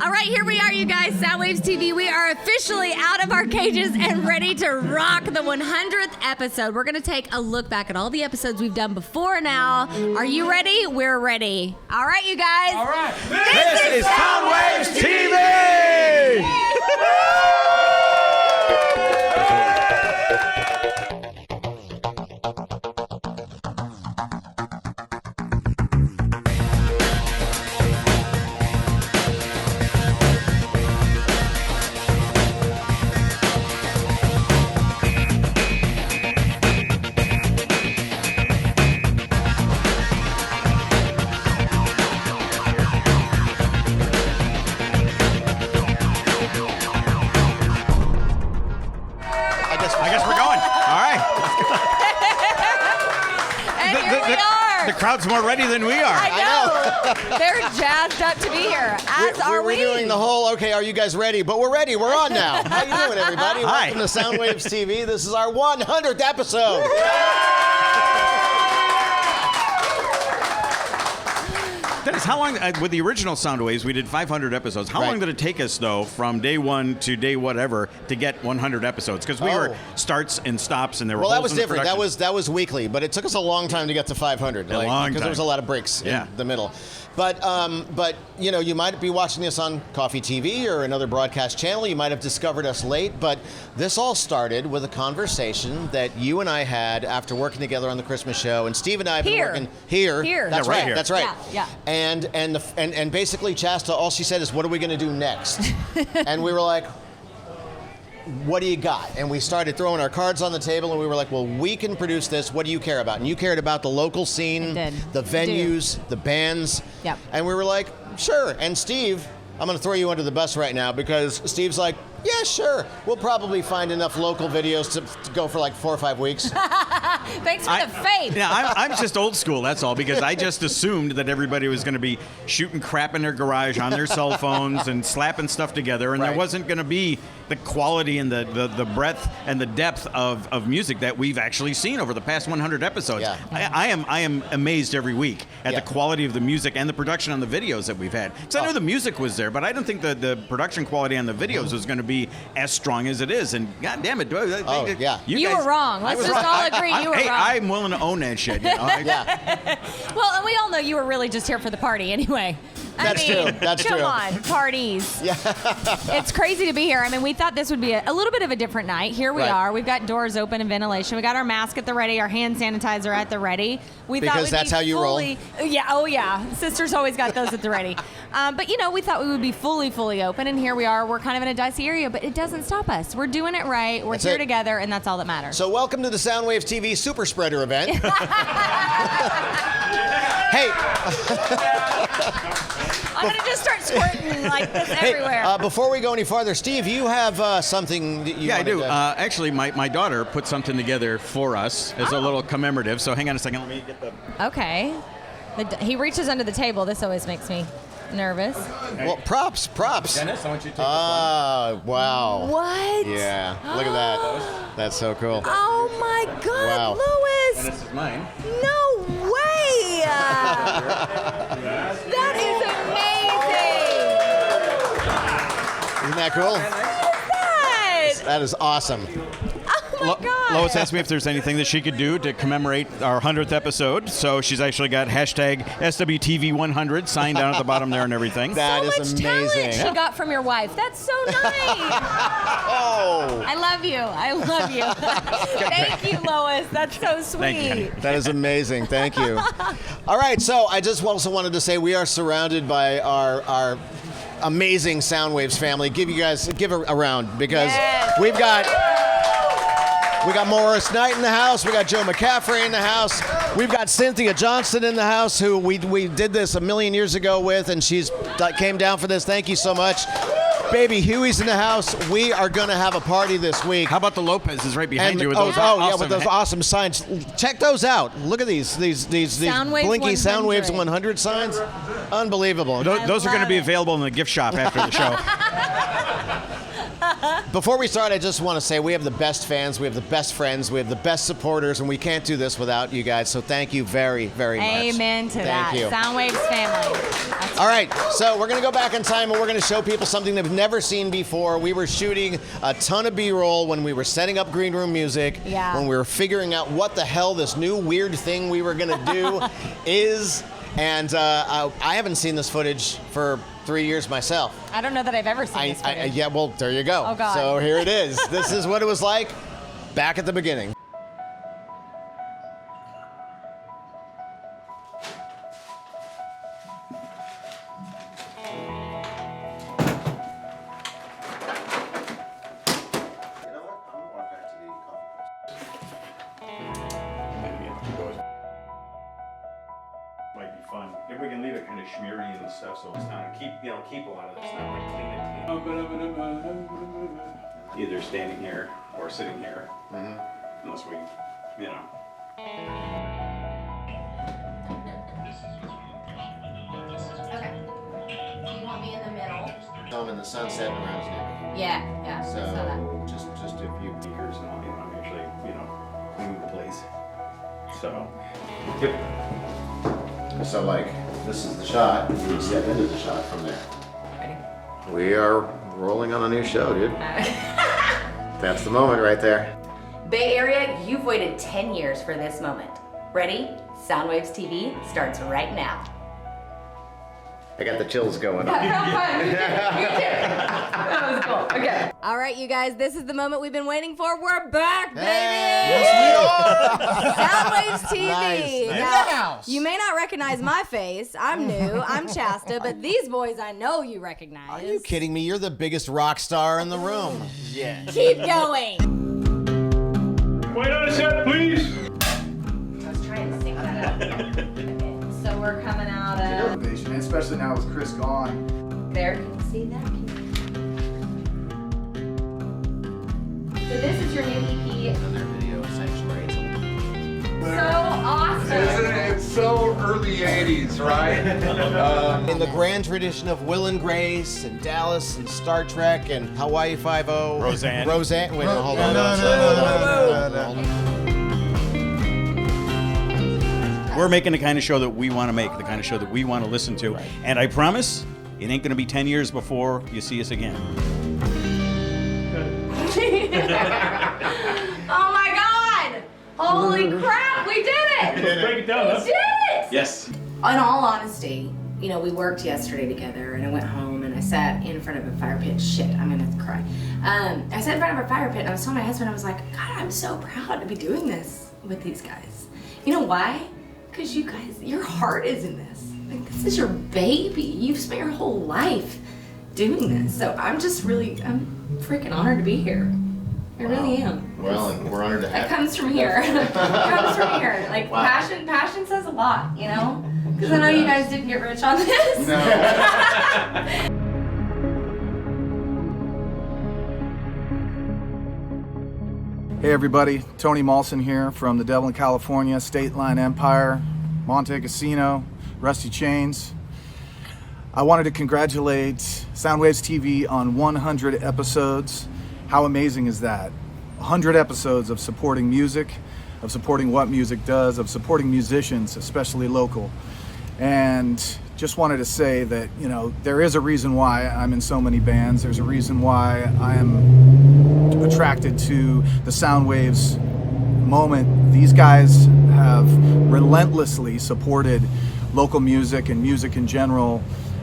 All right, here we are, you guys. Soundwaves TV. We are officially out of our cages and ready to rock the 100th episode. We're going to take a look back at all the episodes we've done before now. Are you ready? We're ready. All right, you guys. All right. This is Soundwaves TV! The crowd's more ready than we are. I know. They're jazzed up to be here, as are we. We're doing the whole, okay, are you guys ready? But we're ready. We're on now. How you doing, everybody? Hi. Welcome to Soundwaves TV. This is our 100th episode. Dennis, how long, with the original Soundwaves, we did 500 episodes. How long did it take us, though, from day one to day whatever to get 100 episodes? Because we were starts and stops, and there were that was holes in the different. production. That was weekly, but it took us a long time to get to 500. A long time. Because there was a lot of breaks in the middle. But you know, you might be watching this on Coffee TV or another broadcast channel. You might have discovered us late, but this all started with a conversation that you and I had after working together on the Christmas show, and Steve and I have been working here. That's right. Here. That's right. Yeah. And basically, Chasta, all she said is, "What are we going to do next?" And we were like, what do you got? And we started throwing our cards on the table, and we were like, well, we can produce this. What do you care about? And you cared about the local scene, the venues, the bands. Yep. And we were like, sure. And Steve, I'm going to throw you under the bus right now, because Steve's like, yeah, sure. We'll probably find enough local videos to go for like 4 or 5 weeks. Thanks for the faith. Yeah, I'm just old school, that's all, because I just assumed that everybody was going to be shooting crap in their garage on their cell phones and slapping stuff together, and there wasn't going to be the quality and the breadth and the depth of music that we've actually seen over the past 100 episodes. Yeah. I am amazed every week at the quality of the music and the production on the videos that we've had. Because I know the music was there, but I don't think the production quality on the videos was going to be as strong as it is. And God damn it, you were wrong. Let's just all agree you were wrong. I'm willing to own that shit. You know? Well, and we all know you were really just here for the party anyway. That's true. Come on, parties. Yeah. It's crazy to be here. I mean, we thought this would be a little bit of a different night. Here we are. We've got doors open and ventilation. We got our mask at the ready, our hand sanitizer at the ready. Because that's how you roll. Yeah. Oh, yeah. Sister's always got those at the ready. But, you know, we thought we would be fully open, and here we are. We're kind of in a dicey area, but it doesn't stop us. We're doing it right. We're here together, and that's all that matters. So welcome to the Soundwaves TV Super Spreader event. Hey. I'm going to just start squirting like this everywhere. Before we go any farther, Steve, you have something that you I do. Actually, my daughter put something together for us as a little commemorative. So hang on a second. Let me get the... Okay. He reaches under the table. This always makes me nervous. Okay. Well, props. Dennis, I want you to take this one. Wow. What? Yeah, look at that. That's so cool. Oh, my God, Wow. Louis. And this is mine. No way. That is amazing. Isn't that cool? What is that? That is awesome. Oh, my God. Lois asked me if there's anything that she could do to commemorate our 100th episode. So she's actually got hashtag SWTV100 signed down at the bottom there and everything. That so is much amazing. talent she got from your wife. That's so nice. Oh. I love you. Thank you, Lois. That's so sweet. Thank you. That is amazing. Thank you. All right, so I just also wanted to say we are surrounded by our amazing Soundwaves family. Give a round, because we got Morris Knight in the house. We got Joe McCaffrey in the house. We've got Cynthia Johnston in the house, who we did this a million years ago with, and she's came down for this. Thank you so much. Baby Huey's in the house. We are going to have a party this week. How about the Lopez's right behind you with those with those awesome signs. Check those out. Look at these Soundwaves blinky 100. Soundwaves 100 signs. Unbelievable. Those are going to be available in the gift shop after the show. Before we start, I just want to say we have the best fans, we have the best friends, we have the best supporters, and we can't do this without you guys. So thank you very, very much. Amen to that. Thank you. Soundwaves family. That's All right, so we're going to go back in time and we're going to show people something they've never seen before. We were shooting a ton of B-roll when we were setting up green room music, when we were figuring out what the hell this new weird thing we were going to do is. And I haven't seen this footage for 3 years myself. I don't know that I've ever seen this footage. Yeah, well, there you go. Oh, God. So here it is. This is what it was like back at the beginning. Might be fun. If we can leave it kind of schmeary and stuff, so it's not keep a lot of this stuff like clean. Either standing here or sitting here, unless we, Okay. You want me in the middle? I'm in the sunset around his neighborhood. Yeah. So I saw that. just a few speakers and I'm actually, cleaning the place. So, yep. So, like, this is the shot. You can step into the shot from there. Ready? We are rolling on a new show, dude. That's the moment right there. Bay Area, you've waited 10 years for this moment. Ready? Soundwaves TV starts right now. I got the chills going on. That was cool. Okay. All right, you guys, this is the moment we've been waiting for. We're back, baby! Yes, Soundwaves TV. Nice. Now, you may not recognize my face. I'm new. I'm Chasta, but these boys I know you recognize. Are you kidding me? You're the biggest rock star in the room. Yeah. Keep going. Wait on a set, please. I was trying to sync that up. So we're coming out of... Motivation, especially now with Chris gone. There, can you see that? So this is your new EP. And their video sanctuary. So awesome. Isn't it? It's so early 80s, right? In the grand tradition of Will and Grace and Dallas and Star Trek and Hawaii Five-0. Roseanne. Wait, no, hold on. No. We're making the kind of show that we want to make, the kind of show that we want to listen to. And I promise, it ain't going to be 10 years before you see us again. Oh my God! Holy crap, we did it! Break it down. We did it! Yes. In all honesty, we worked yesterday together and I went home and I sat in front of a fire pit. Shit, I'm gonna cry. I sat in front of a fire pit and I was telling my husband, I was like, God, I'm so proud to be doing this with these guys. You know why? Because you guys, your heart is in this. Like, this is your baby. You've spent your whole life doing this. So I'm freaking honored to be here. I really am. Well, and we're honored to It have comes from here. It comes from here. Like, passion says a lot, Because I know you guys didn't get rich on this. No. Hey everybody, Tony Malson here from the Devil in California, State Line Empire, Monte Casino, Rusty Chains. I wanted to congratulate Soundwaves TV on 100 episodes. How amazing is that? 100 episodes of supporting music, of supporting what music does, of supporting musicians, especially local. And just wanted to say that, there is a reason why I'm in so many bands. There's a reason why I am attracted to the Soundwaves moment. These guys have relentlessly supported local music and music in general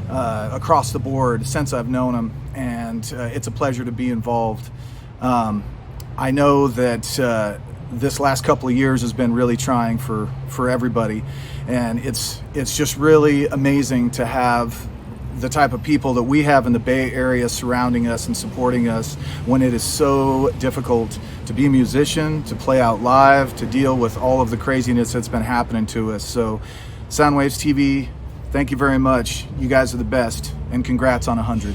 across the board since I've known them, and it's a pleasure to be involved. I know that this last couple of years has been really trying for everybody, and it's just really amazing to have the type of people that we have in the Bay Area surrounding us and supporting us when it is so difficult to be a musician, to play out live, to deal with all of the craziness that's been happening to us. So Soundwaves TV, thank you very much. You guys are the best, and congrats on 100.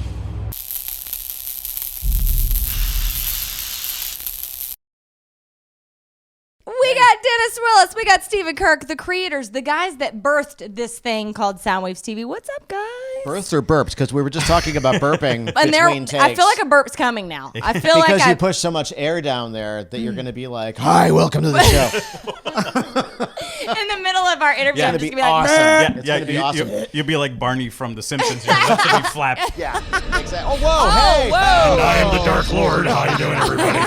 We got Dennis Willis. We got Stephen Kirk, the creators, the guys that birthed this thing called Soundwaves TV. What's up, guys? Births or burps? Because we were just talking about burping And between takes. I feel like a burp's coming now. I feel like because you push so much air down there that you're going to be like, "Hi, welcome to the show." In the middle of our interview, Yeah. I'm It's just gonna be gonna be like, awesome. Yeah, It's gonna be awesome. You'll be like Barney from The Simpsons. Your lips will be flapped. Yeah, exactly. Oh, whoa, hey, whoa. hey. I am the Dark Lord. How you doing, everybody?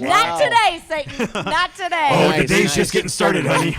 Not today, Satan. Not today. Oh, Nice, the day's nice. just getting started, honey.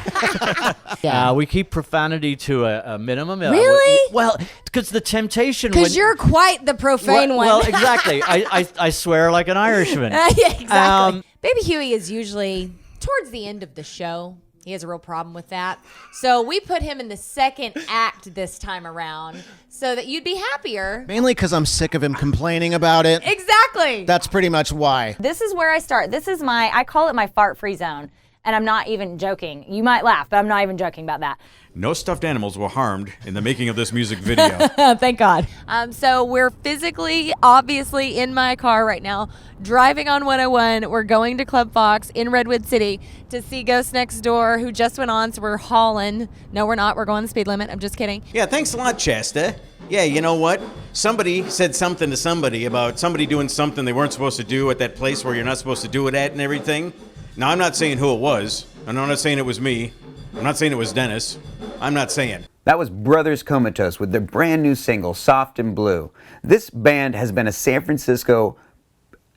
We keep profanity to a minimum. Really? Well, because the temptation. Because you're quite the profane one. Well, exactly. I swear like an Irishman. Yeah, exactly. Baby Huey is usually towards the end of the show. He has a real problem with that. So we put him in the second act this time around so that you'd be happier. Mainly because I'm sick of him complaining about it. Exactly. That's pretty much why. This is where I start. This is I call it my fart-free zone. And I'm not even joking. You might laugh, but I'm not even joking about that. No stuffed animals were harmed in the making of this music video. Thank God. So we're physically, obviously, in my car right now, driving on 101. We're going to Club Fox in Redwood City to see Ghost Next Door, who just went on. So we're hauling. No, we're not. We're going the speed limit. I'm just kidding. Yeah, thanks a lot, Chasta. Yeah, you know what? Somebody said something to somebody about somebody doing something they weren't supposed to do at that place where you're not supposed to do it at and everything. Now, I'm not saying who it was. I'm not saying it was me. I'm not saying it was Dennis. I'm not saying. That was Brothers Comatose with their brand new single, Soft and Blue. This band has been a San Francisco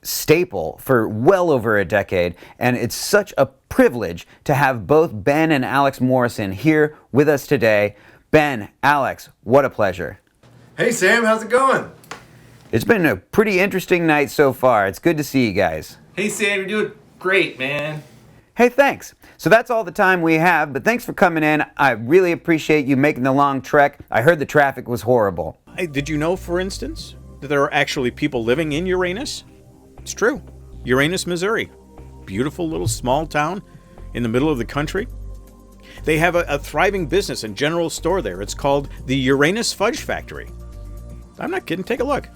staple for well over a decade, and it's such a privilege to have both Ben and Alex Morrison here with us today. Ben, Alex, what a pleasure. Hey Sam, how's it going? It's been a pretty interesting night so far. It's good to see you guys. Hey Sam, you're doing great, man. Hey, thanks. So that's all the time we have, but thanks for coming in. I really appreciate you making the long trek. I heard the traffic was horrible. Hey, did you know, for instance, that there are actually people living in Uranus? It's true. Uranus, Missouri. Beautiful little small town in the middle of the country. They have a thriving business and general store there. It's called the Uranus Fudge Factory. I'm not kidding. Take a look.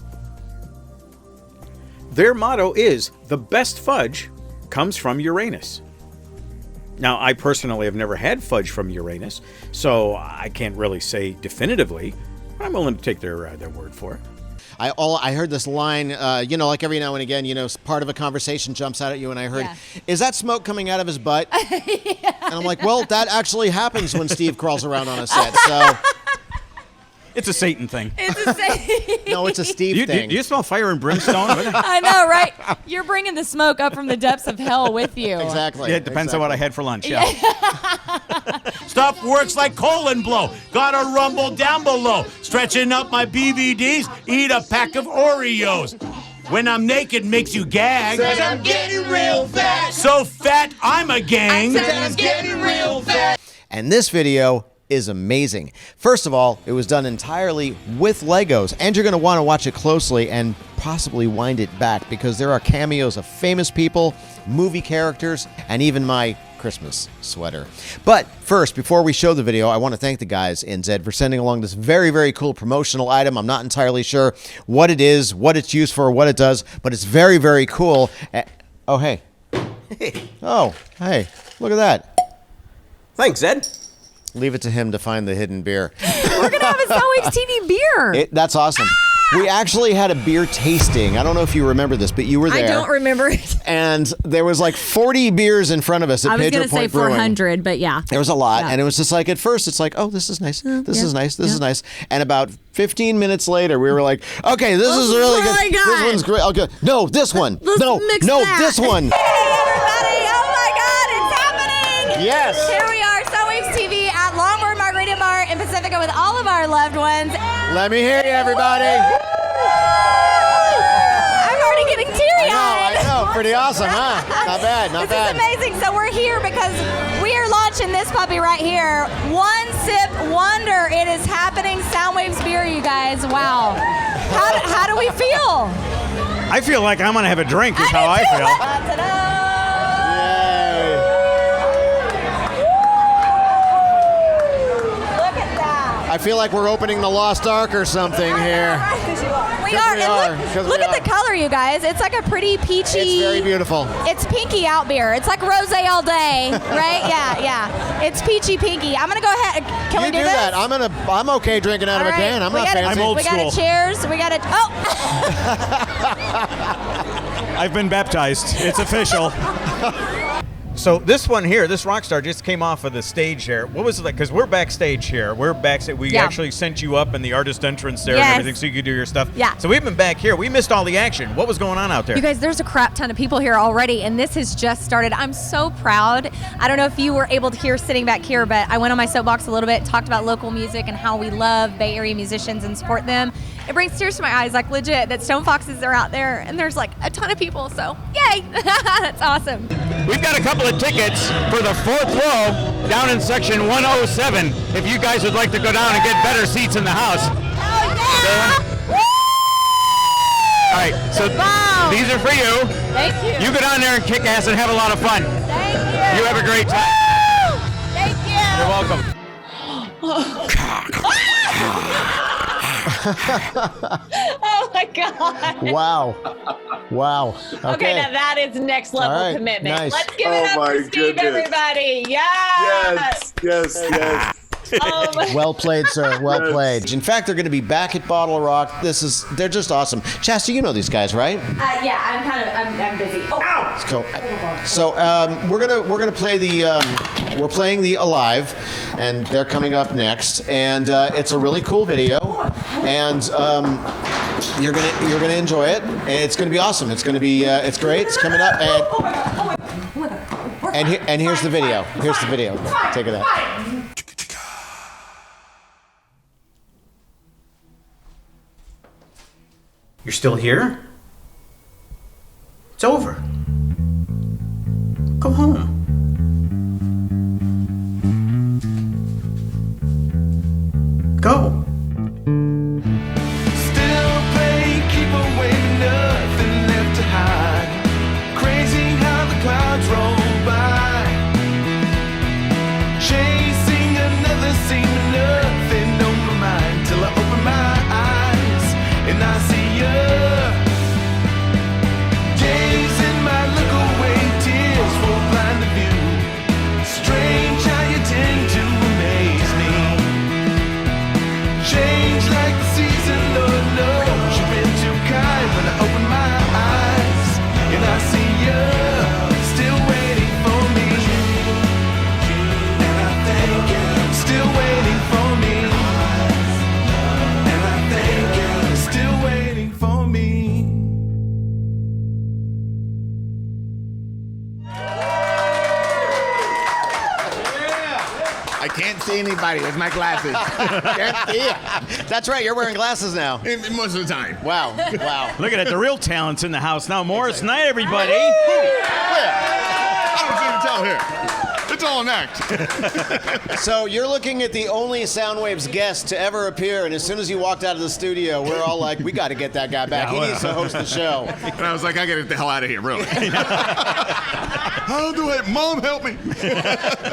Their motto is, the best fudge comes from Uranus. Now, I personally have never had fudge from Uranus, so I can't really say definitively, but I'm willing to take their word for it. I heard this line, like every now and again, part of a conversation jumps out at you, and I heard, is that smoke coming out of his butt? Yeah. And I'm like, well, that actually happens when Steve crawls around on a set, so... It's a Satan thing. It's a Satan. No, it's a Steve thing. Do you smell fire and brimstone? I know, right? You're bringing the smoke up from the depths of hell with you. Exactly. Yeah, it depends on what I had for lunch. Yeah. Stuff works like colon blow. Gotta rumble down below. Stretching up my BVDs, eat a pack of Oreos. When I'm naked makes you gag. Says I'm getting real fat. So fat, I'm a gang. Says I'm getting real fat. And this video is amazing. First of all, it was done entirely with Legos, and you're going to want to watch it closely and possibly wind it back because there are cameos of famous people, movie characters, and even my Christmas sweater. But first, before we show the video, I want to thank the guys in Zed for sending along this very, very cool promotional item. I'm not entirely sure what it is, what it's used for, what it does, but it's very, very cool. Oh, hey. Oh, hey. Look at that. Thanks, Zed. Leave it to him to find the hidden beer. We're going to have a Soundwaves TV beer. That's awesome. We actually had a beer tasting. I don't know if you remember this, but you were there. I don't remember it. And there was like 40 beers in front of us at I was Pedro going to say Point Brewing. 400, but yeah. There was a lot. Yeah. And it was just like, at first, it's like, oh, this is nice. This is nice. This is nice. And about 15 minutes later, we were like, okay, this is really good. This one's great. Okay. No, this one. Let's mix that. This one. Hey, everybody. Oh, my God. It's happening. Yes. Here we are, Soundwaves TV at Longboard Margarita Bar in Pacifica with all of our loved ones. Let me hear you, everybody. I'm already getting teary-eyed. I know. Pretty awesome, huh? Not bad, not bad. This is amazing. So we're here because we are launching this puppy right here. One Sip Wonder. It is happening. Soundwaves beer, you guys. Wow. How do we feel? I feel like I'm going to have a drink is how I feel. Ta-da. I feel like we're opening the Lost Ark or something here. We are. And look at the color, you guys. It's like a pretty peachy. It's very beautiful. It's pinky out beer. It's like rosé all day, right? Yeah. It's peachy pinky. I'm gonna go ahead. Can we do this? That. I'm okay drinking out of a can. I'm not fancy. I'm old school. We got a cheers. We got a. Oh. I've been baptized. It's official. So this one here, this rock star just came off of the stage here. What was it like? Because we're backstage here. We're backstage. We actually sent you up in the artist entrance there and everything so you could do your stuff. Yeah. So we've been back here. We missed all the action. What was going on out there? You guys, there's a crap ton of people here already, and this has just started. I'm so proud. I don't know if you were able to hear sitting back here, but I went on my soapbox a little bit, talked about local music and how we love Bay Area musicians and support them. It brings tears to my eyes, like legit, that Stone Foxes are out there, and there's like a ton of people, so yay! That's awesome. We've got a couple of tickets for the fourth row down in section 107. If you guys would like to go down and get better seats in the house. All right, so these are for you. Thank you. You go down there and kick ass and have a lot of fun. Thank you. You have a great time. Thank you. You're welcome. Oh my God. Wow. Okay, now that is next level All right, commitment. nice. Let's give it up for Steve, everybody. Yes. Yes. Well played, sir. Well played. In fact, they're going to be back at Bottle of Rock. They're just awesome. Chasta, you know these guys, right? Yeah, I'm busy. Oh, ow. Cool. So we're gonna play we're playing the Alive, and they're coming up next, and it's a really cool video, and you're gonna enjoy it, and it's gonna be awesome. It's gonna be it's great. It's coming up, and here's the video. Here's the video. Take it out. You're still here? It's over. Go home. Go. Still playing, keep away, nothing left to hide. Crazy how the clouds roll by. Chasing another scene, nothing on my mind till I open my eyes and I see you. Days in my look away, tears fall blind to view. Strange how you tend to amaze me. Change like the season, Lord knows you've been too kind. When I open my eyes and I see you still waiting for me, and I thank you, still waiting for me, and I thank you, still waiting for me. I can't see anybody with my glasses. Can't see it. That's right. You're wearing glasses now. Most of the time. Wow. Look at it. The real talent's in the house now. Morris Knight, everybody. I don't seem to tell here. It's all an act. So you're looking at the only Soundwaves guest to ever appear, and as soon as you walked out of the studio, we're all like, we got to get that guy back. He needs to host the show. And I was like, I gotta get the hell out of here, really. How do I? Mom, help me.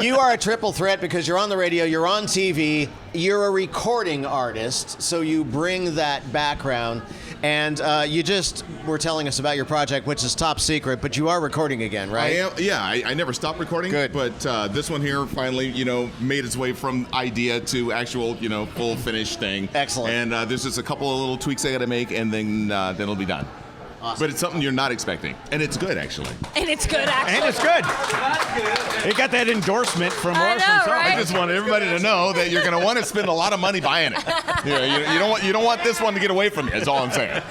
You are a triple threat because you're on the radio, you're on TV, you're a recording artist, so you bring that background. And you just were telling us about your project, which is top secret, but you are recording again, right? I am. Yeah, I never stopped recording. Good. But this one here finally, made its way from idea to actual, full finished thing. Excellent. And there's just a couple of little tweaks I got to make, and then it'll be done. Awesome. But it's something you're not expecting, and it's good actually. And it's good, actually. And it's good. It got that endorsement from Morris himself. right? I just want everybody to know that you're going to want to spend a lot of money buying it. You don't want this one to get away from you. That's all I'm saying.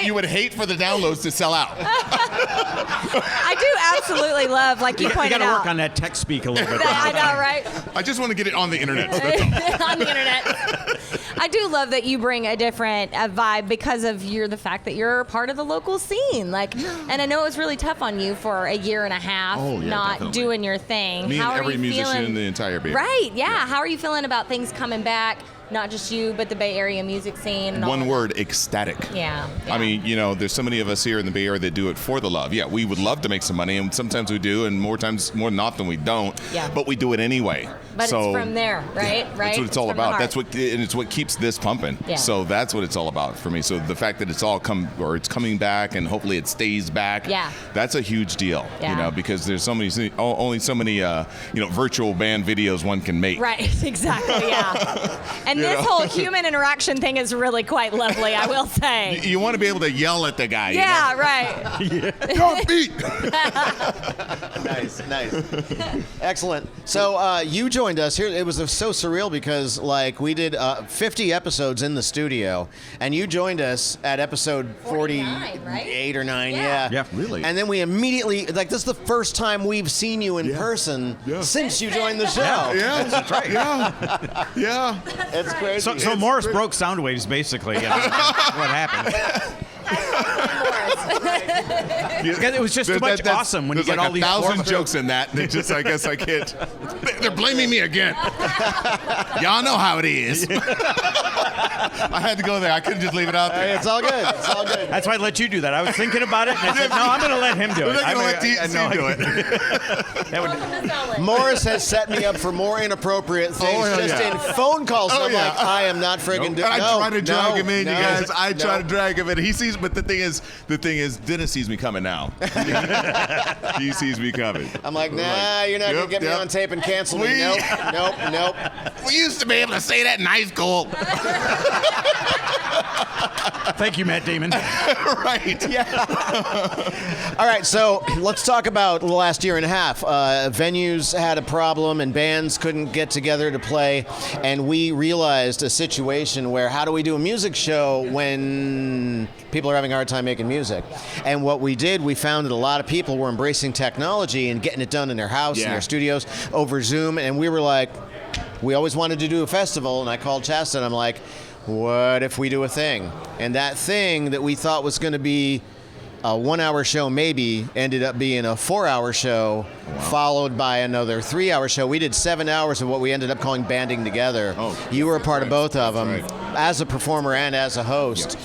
You would hate for the downloads to sell out. I do absolutely love, like you pointed You got to out. work on that tech speak a little bit. I know, right? I just want to get it on the internet. That's all. On the internet. I do love that you bring a different vibe because of the fact that you're part of the local scene. And I know it was really tough on you for a year and a half not definitely. doing your thing. Me How and are every you musician feeling? in the entire Bay Area. Right, yeah. How are you feeling about things coming back? Not just you, but the Bay Area music scene. And all One of word, ecstatic. Yeah. I mean, there's so many of us here in the Bay Area that do it for the love. Yeah, we would love to make some money, and sometimes we do, and more than often we don't. Yeah. But we do it anyway. But so, it's from there, right? yeah, Right. That's what it's all from the about. heart. And it's what keeps this pumping. Yeah. So that's what it's all about for me. So the fact that it's coming back, and hopefully it stays back. Yeah. That's a huge deal. Yeah. Because there's only so many virtual band videos one can make. Right, exactly, yeah. And this whole human interaction thing is really quite lovely, I will say. You want to be able to yell at the guy. Yeah, right. Don't beat. Nice. Excellent. So you joined us here. It was so surreal because like we did 50 episodes in the studio, and you joined us at episode 48 or 9. Yeah, really. And then we immediately, like, this is the first time we've seen you in person since you joined the show. Yeah, that's right. Yeah. It's crazy. So Morris broke Soundwaves, basically. What happened? It was just too much awesome when you get like all these 1,000 jokes in that. They just, I guess I can't. They're blaming me again. Y'all know how it is. I had to go there. I couldn't just leave it out there. Hey, it's all good. It's all good. That's why I let you do that. I was thinking about it, and I said, no, I'm going to let him do it. I'm going to let TC do it. Morris has set me up for more inappropriate things in phone calls. Oh, I'm like, I am not friggin' doing. I try to drag him in, you guys. I try to drag him in. He sees, but the thing is, Dennis sees me coming now. He sees me coming. I'm like, nah, you're not gonna get me on tape and cancel me. Nope. We used to be able to say that in high school. Thank you, Matt Damon. Right. Yeah. All right, so let's talk about the last year and a half. Venues had a problem and bands couldn't get together to play, and we realized a situation where how do we do a music show when people are having a hard time making music? And what we did, we found that a lot of people were embracing technology and getting it done in their house, in their studios, over Zoom, and we were like, we always wanted to do a festival, and I called Chasta, and I'm like, what if we do a thing? And that thing that we thought was going to be a 1-hour show maybe ended up being a 4-hour show, followed by another 3-hour show. We did 7 hours of what we ended up calling Banding Together. You were a part of both of them, as a performer and as a host.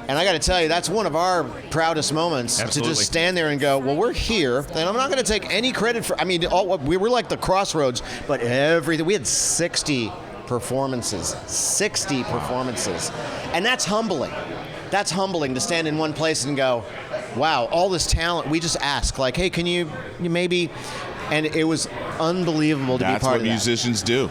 And I got to tell you, that's one of our proudest moments, to just stand there and go, well, we're here, and I'm not going to take any credit for, I mean, we were like the crossroads, but everything, we had 60 performances. And that's humbling. That's humbling to stand in one place and go, wow, all this talent. We just ask, like, hey, can you maybe, and it was unbelievable to be part of that. That's what musicians do.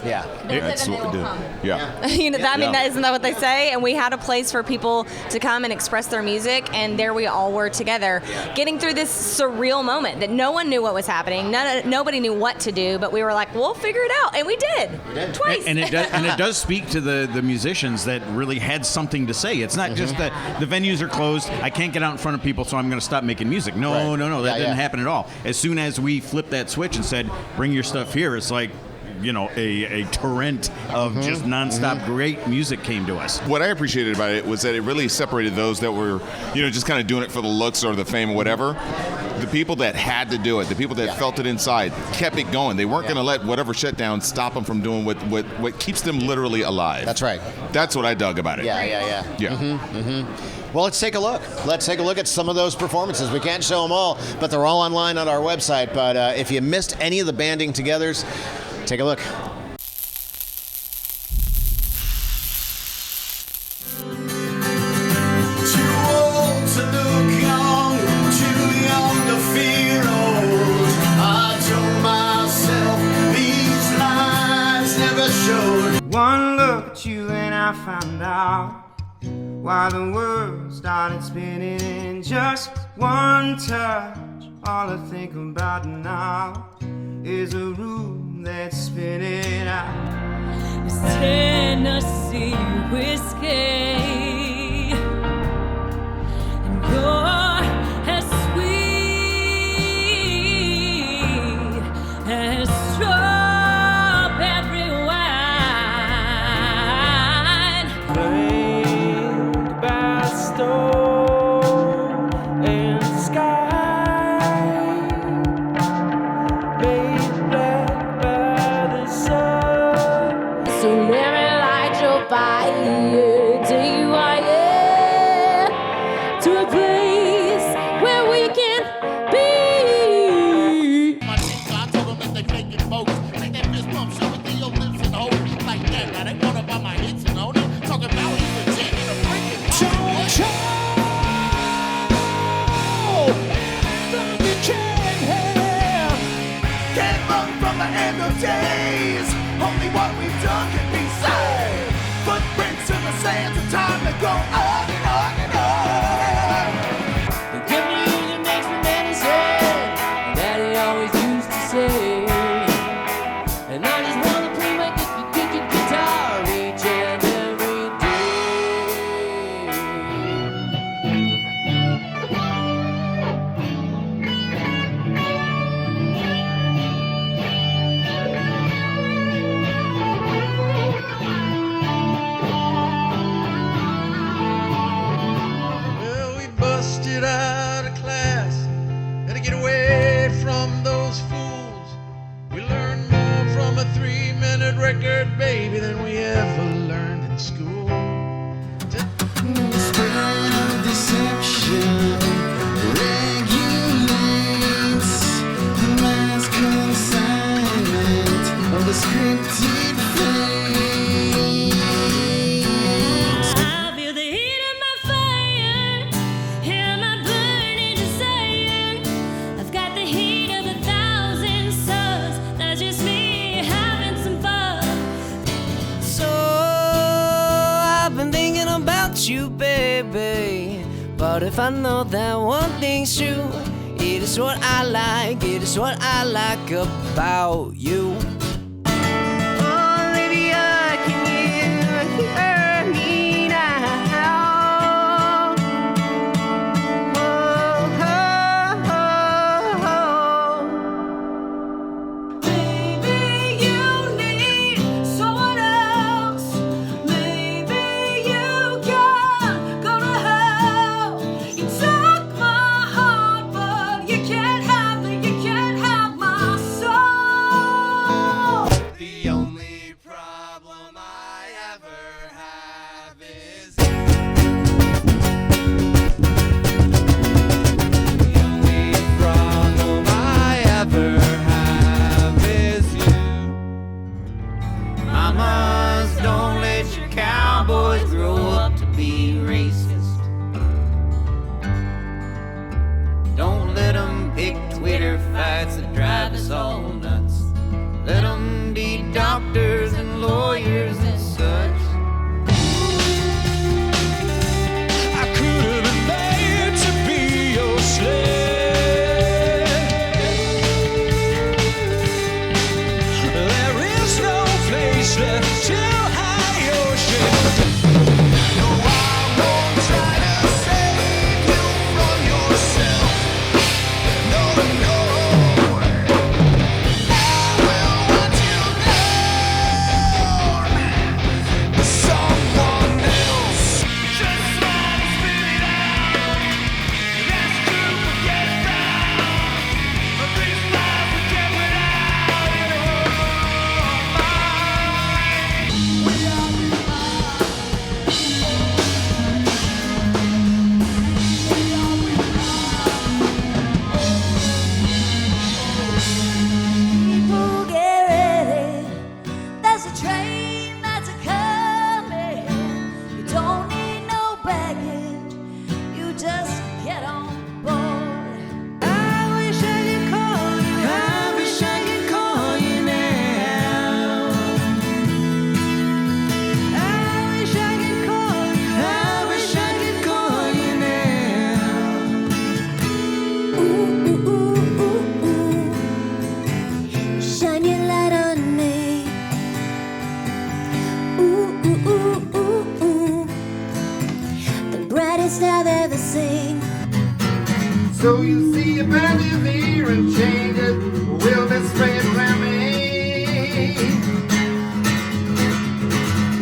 Yeah. That's what we do. Yeah. You know, isn't that what they say? And we had a place for people to come and express their music, and there we all were together, getting through this surreal moment that no one knew what was happening. Nobody knew what to do, but we were like, we'll figure it out, and we did. Twice. And it does speak to the musicians that really had something to say. It's not just that the venues are closed, I can't get out in front of people, so I'm going to stop making music. No, that didn't happen at all. As soon as we flipped that switch and said, bring your stuff here, it's like, you know, a torrent of just nonstop great music came to us. What I appreciated about it was that it really separated those that were, you know, just kind of doing it for the looks or the fame or whatever. The people that had to do it, the people that felt it inside, kept it going. They weren't going to let whatever shutdown stop them from doing what keeps them literally alive. That's right. That's what I dug about it. Yeah. Well, let's take a look. Let's take a look at some of those performances. We can't show them all, but they're all online on our website. But if you missed any of the Banding Togethers, take a look. One look at you and I found out why the world started spinning in just one touch. All I think about now is a room that's spinning out. It's Tennessee whiskey, and you're as sweet as strawberry wine. Blamed by storm and sky, made black by the sun. So let me light your fire, take you higher to a place where we can be. I told them that they making folks take that fist bump, show it to your lips and hold it like that. Now they wanna buy my hits and own it. Talking about he's a jet and a freaking Can't run from the end of days. Only what we've done can be saved. But if I know that one thing's true, it is what I like, it is what I like about you. Olivia, can you hear me now? Oh, oh, oh, oh. Maybe you need someone else. Maybe you can't go to hell. You took my heart, but you can't have my soul. The only problem I ever have is the only problem I ever have is you. Mamas, don't let your cowboys grow up to be racist. Don't let them pick Twitter fights that drive us all nuts. Let them be doctors and lawyers and such. I could have been made to be your slave. There is no place left to hide your shame. No, I won't try to save you from yourself. No, no. I will want you known to someone else. Just try to spit it out. That's true, forget about. But these lies we get without in a People get ready. There's a train that's a-coming. You don't need no baggage. You just get on board. I wish I could call you. I wish I could call you now. I wish I could call you. I wish I could call you now. Ooh, ooh, ooh, ooh, ooh. Shine your light on me. Ooh, ooh, ooh, ooh, ooh. The brightest I've ever seen. So you see a band is here and change it will be spread around me.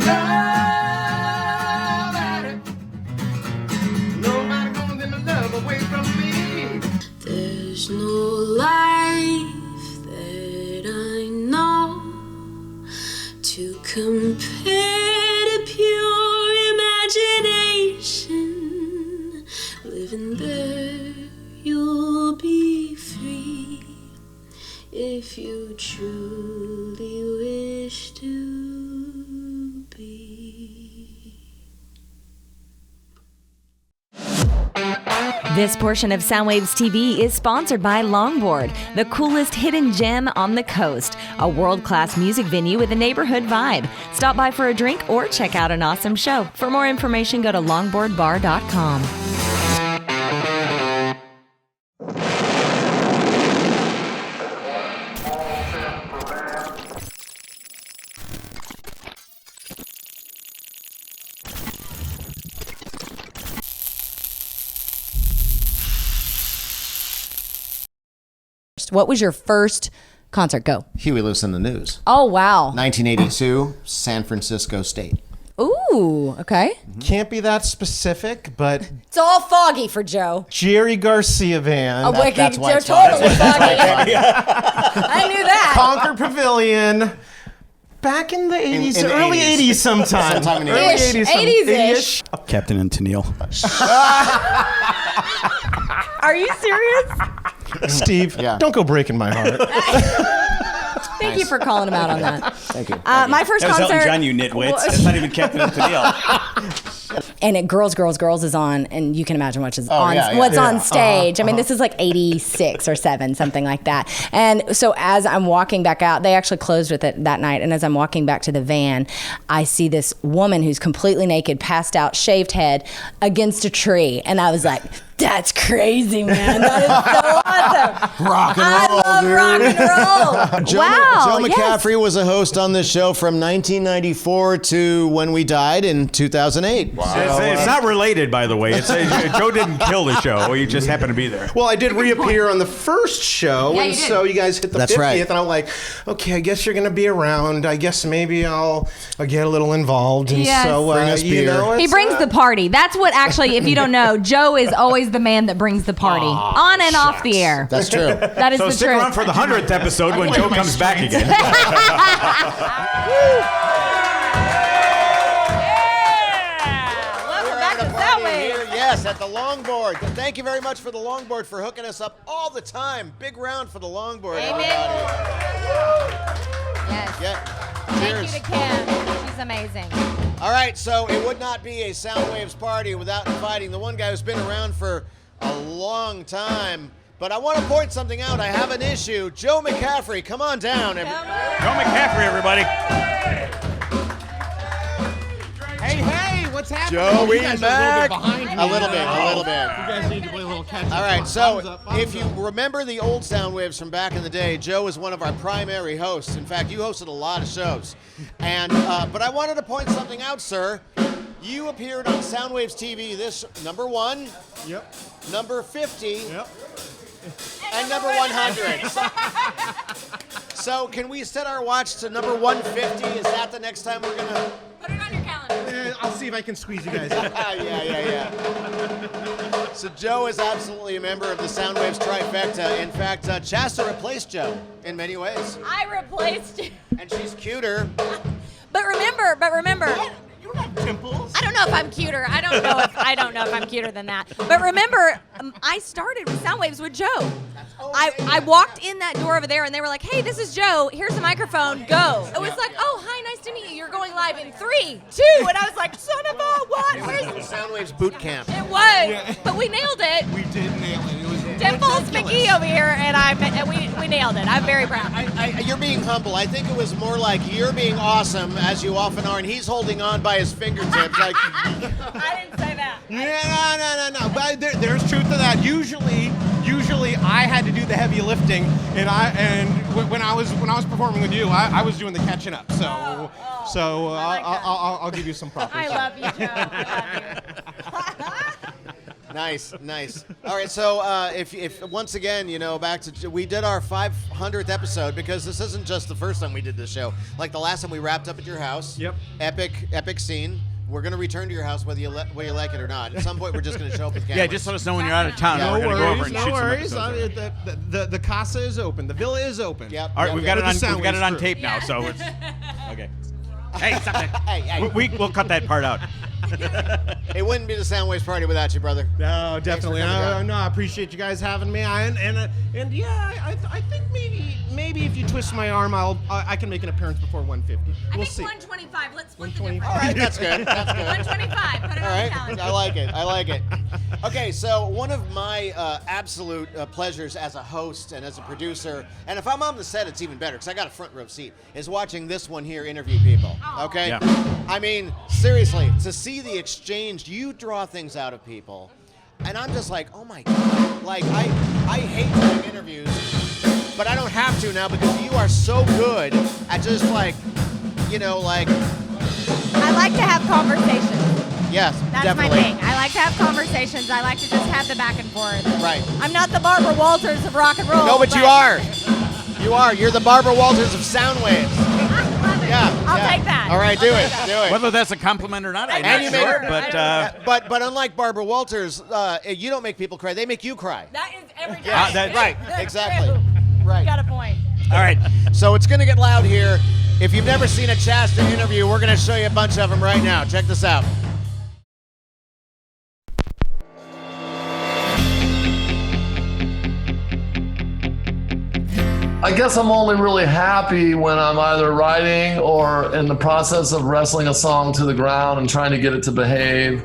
Love at it. Nobody gonna get my love away from me. There's no life that I know to compare to pure imagination. Living there, you'll be free if you truly wish to be. This portion of Soundwaves TV is sponsored by Longboard, the coolest hidden gem on the coast, a world-class music venue with a neighborhood vibe. Stop by for a drink or check out an awesome show. For more information, go to longboardbar.com. What was your first concert? Go. Huey Lewis in the News. Oh, wow. 1982, San Francisco State. Ooh, okay. Can't be that specific, but It's all foggy for Joe. Jerry Garcia band. Oh, wait, that's why it's totally foggy. I knew that. Concord Pavilion. Back in the 80s, in the early 80s. 80s sometime. Sometime in the Early 80s. 80s. Captain and Tennille. Are you serious? Steve, don't go breaking my heart. Thank you for calling him out on that. Thank you. My first That was concert. Elton John, you nitwits. That's not even Captain and Tennille. Girls is on, and you can imagine what's yeah. on stage. I mean, this is like 86 or 7, something like that. And so as I'm walking back out, they actually closed with it that night. And as I'm walking back to the van, I see this woman who's completely naked, passed out, shaved head against a tree. And I was like, that's crazy, man. That is so awesome. Rock and roll, I love rock and roll. Wow. Joe McCaffrey was a host on this show from 1994 to when we died in 2008. Wow. It's not related, by the way. Joe didn't kill the show. He just happened to be there. Well, I did reappear on the first show, and so you guys hit the 50th, and I'm like, okay, I guess you're going to be around. I guess maybe I'll get a little involved. And so, bring us beer. He brings the party. That's what actually, if you don't know, Joe is always the man that brings the party on and off the air. That's true. That is so the stick truth. around for the 100th episode when Joe comes back again. Welcome back to Soundwaves. Yes, at the longboard. Thank you very much for the longboard for hooking us up all the time. Big round for the longboard, everybody. Yes. Yeah. Thank Cheers. you to Kim. She's amazing. All right, so it would not be a Soundwaves party without inviting the one guy who's been around for a long time. But I want to point something out. I have an issue. Joe McCaffrey, come on down. Joe McCaffrey, everybody. Hey, what's happening? Joey you guys back. are a little bit behind me. A little bit. You guys need to play a little catch up. All right, so if you up. remember the old Soundwaves from back in the day, Joe is one of our primary hosts. In fact, you hosted a lot of shows. And but I wanted to point something out, sir. You appeared on Soundwaves TV this number 1, number 50, and number 100. So can we set our watch to number 150? Is that the next time we're gonna put it on your calendar? I'll see if I can squeeze you guys in. Yeah. So Joe is absolutely a member of the Soundwaves trifecta. In fact, Chasta replaced Joe in many ways. I replaced you. And she's cuter. But remember. You don't have dimples. I don't know if I'm cuter. I don't know if I'm cuter than that. But remember, I started with Soundwaves with Joe. I walked in that door over there, and they were like, "Hey, this is Joe. Here's the microphone. Go." It was like, "Oh, hi, nice to meet you. You're going live in 3, 2," and I was like, "Son of a what? Where's Soundwaves boot camp? It was, but we nailed it. We did nail it. It was Dimples McGee over here, and we nailed it. I'm very proud. You're being humble. I think it was more like you're being awesome, as you often are, and he's holding on by his fingertips. Like, I didn't say that. No. But there's truth to that. Usually I had to do the heavy lifting, and when I was performing with you, I was doing the catching up. So I'll give you some props. I love you, Joe. I love you. Nice. All right, so if once again, back to we did our 500th episode because this isn't just the first time we did this show. Like the last time we wrapped up at your house. Yep. Epic scene. We're gonna return to your house whether you like it or not. At some point, we're just gonna show up with cameras. Yeah, just let us know when you're out of town. No We're gonna go over and worries, shoot no some worries. episodes. The casa is open. The villa is open. Yep. All right, we've got it on crew. tape now, so it's okay. Hey, stop that. Hey. We'll cut that part out. It wouldn't be the Soundwaves party without you, brother. No, definitely. No, I appreciate you guys having me. And yeah, I think maybe if you twist my arm, I can make an appearance before 150. We'll see. 125. Let's split the 125. difference. All right, that's good. 125. Put it All on the right, calendar. I like it. Okay, so one of my absolute pleasures as a host and as a producer, and if I'm on the set, it's even better because I got a front row seat, is watching this one here interview people. Okay? Yeah. I mean, seriously, to see the exchange, you draw things out of people, and I'm just like, oh my God. Like, I hate doing interviews, but I don't have to now because you are so good at just like. I like to have conversations. Yes, That's definitely. my thing. I like to have conversations. I like to just have the back and forth. Right. I'm not the Barbara Walters of rock and roll. No, but you are. You are. You're the Barbara Walters of Soundwaves. Yeah. I'll take that. All right, do it. Whether that's a compliment or not, I'm And not you sure. make, but unlike Barbara Walters, you don't make people cry. They make you cry. That is every day. Right. That's Exactly. true. Right. You got a point. All right. So it's going to get loud here. If you've never seen a Chasta interview, we're going to show you a bunch of them right now. Check this out. I guess I'm only really happy when I'm either writing or in the process of wrestling a song to the ground and trying to get it to behave.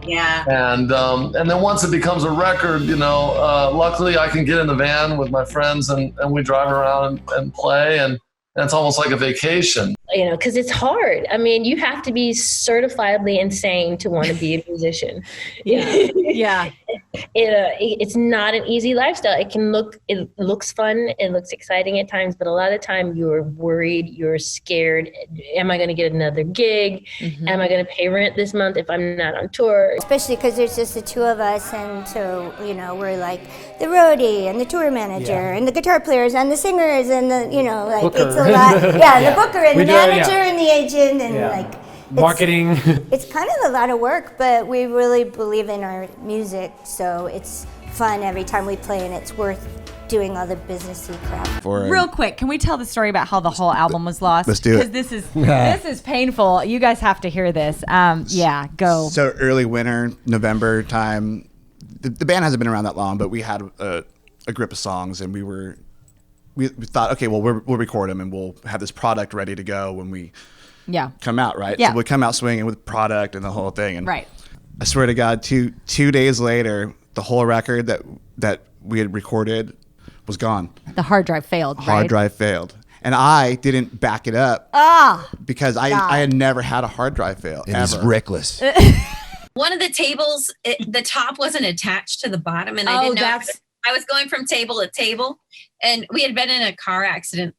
Yeah. And then once it becomes a record, luckily I can get in the van with my friends and we drive around and play, and it's almost like a vacation. Because it's hard. I mean, you have to be certifiably insane to want to be a musician. Yeah. It's not an easy lifestyle. It looks fun, it looks exciting at times, but a lot of the time you're worried, you're scared. Am I going to get another gig? Am I going to pay rent this month if I'm not on tour? Especially because there's just the two of us, and so we're like the roadie and the tour manager and the guitar players and the singers and the Booker. it's a lot. The booker and the manager and the agent and marketing. It's kind of a lot of work, but we really believe in our music, so it's fun every time we play, and it's worth doing all the businessy crap. Real quick, can we tell the story about how the whole album was lost? Let's do it. Because this is painful. You guys have to hear this. Go. So early winter, November time. The band hasn't been around that long, but we had a grip of songs, and we thought, okay, well, we'll record them and we'll have this product ready to go when we come out, right? Yeah. So we'll come out swinging with product and the whole thing. And right. I swear to God, two days later, the whole record that we had recorded was gone. The hard drive failed, right? Hard drive failed. And I didn't back it up because I had never had a hard drive fail. It is reckless. One of the tables, the top wasn't attached to the bottom, and I didn't know. I was going from table to table, and we had been in a car accident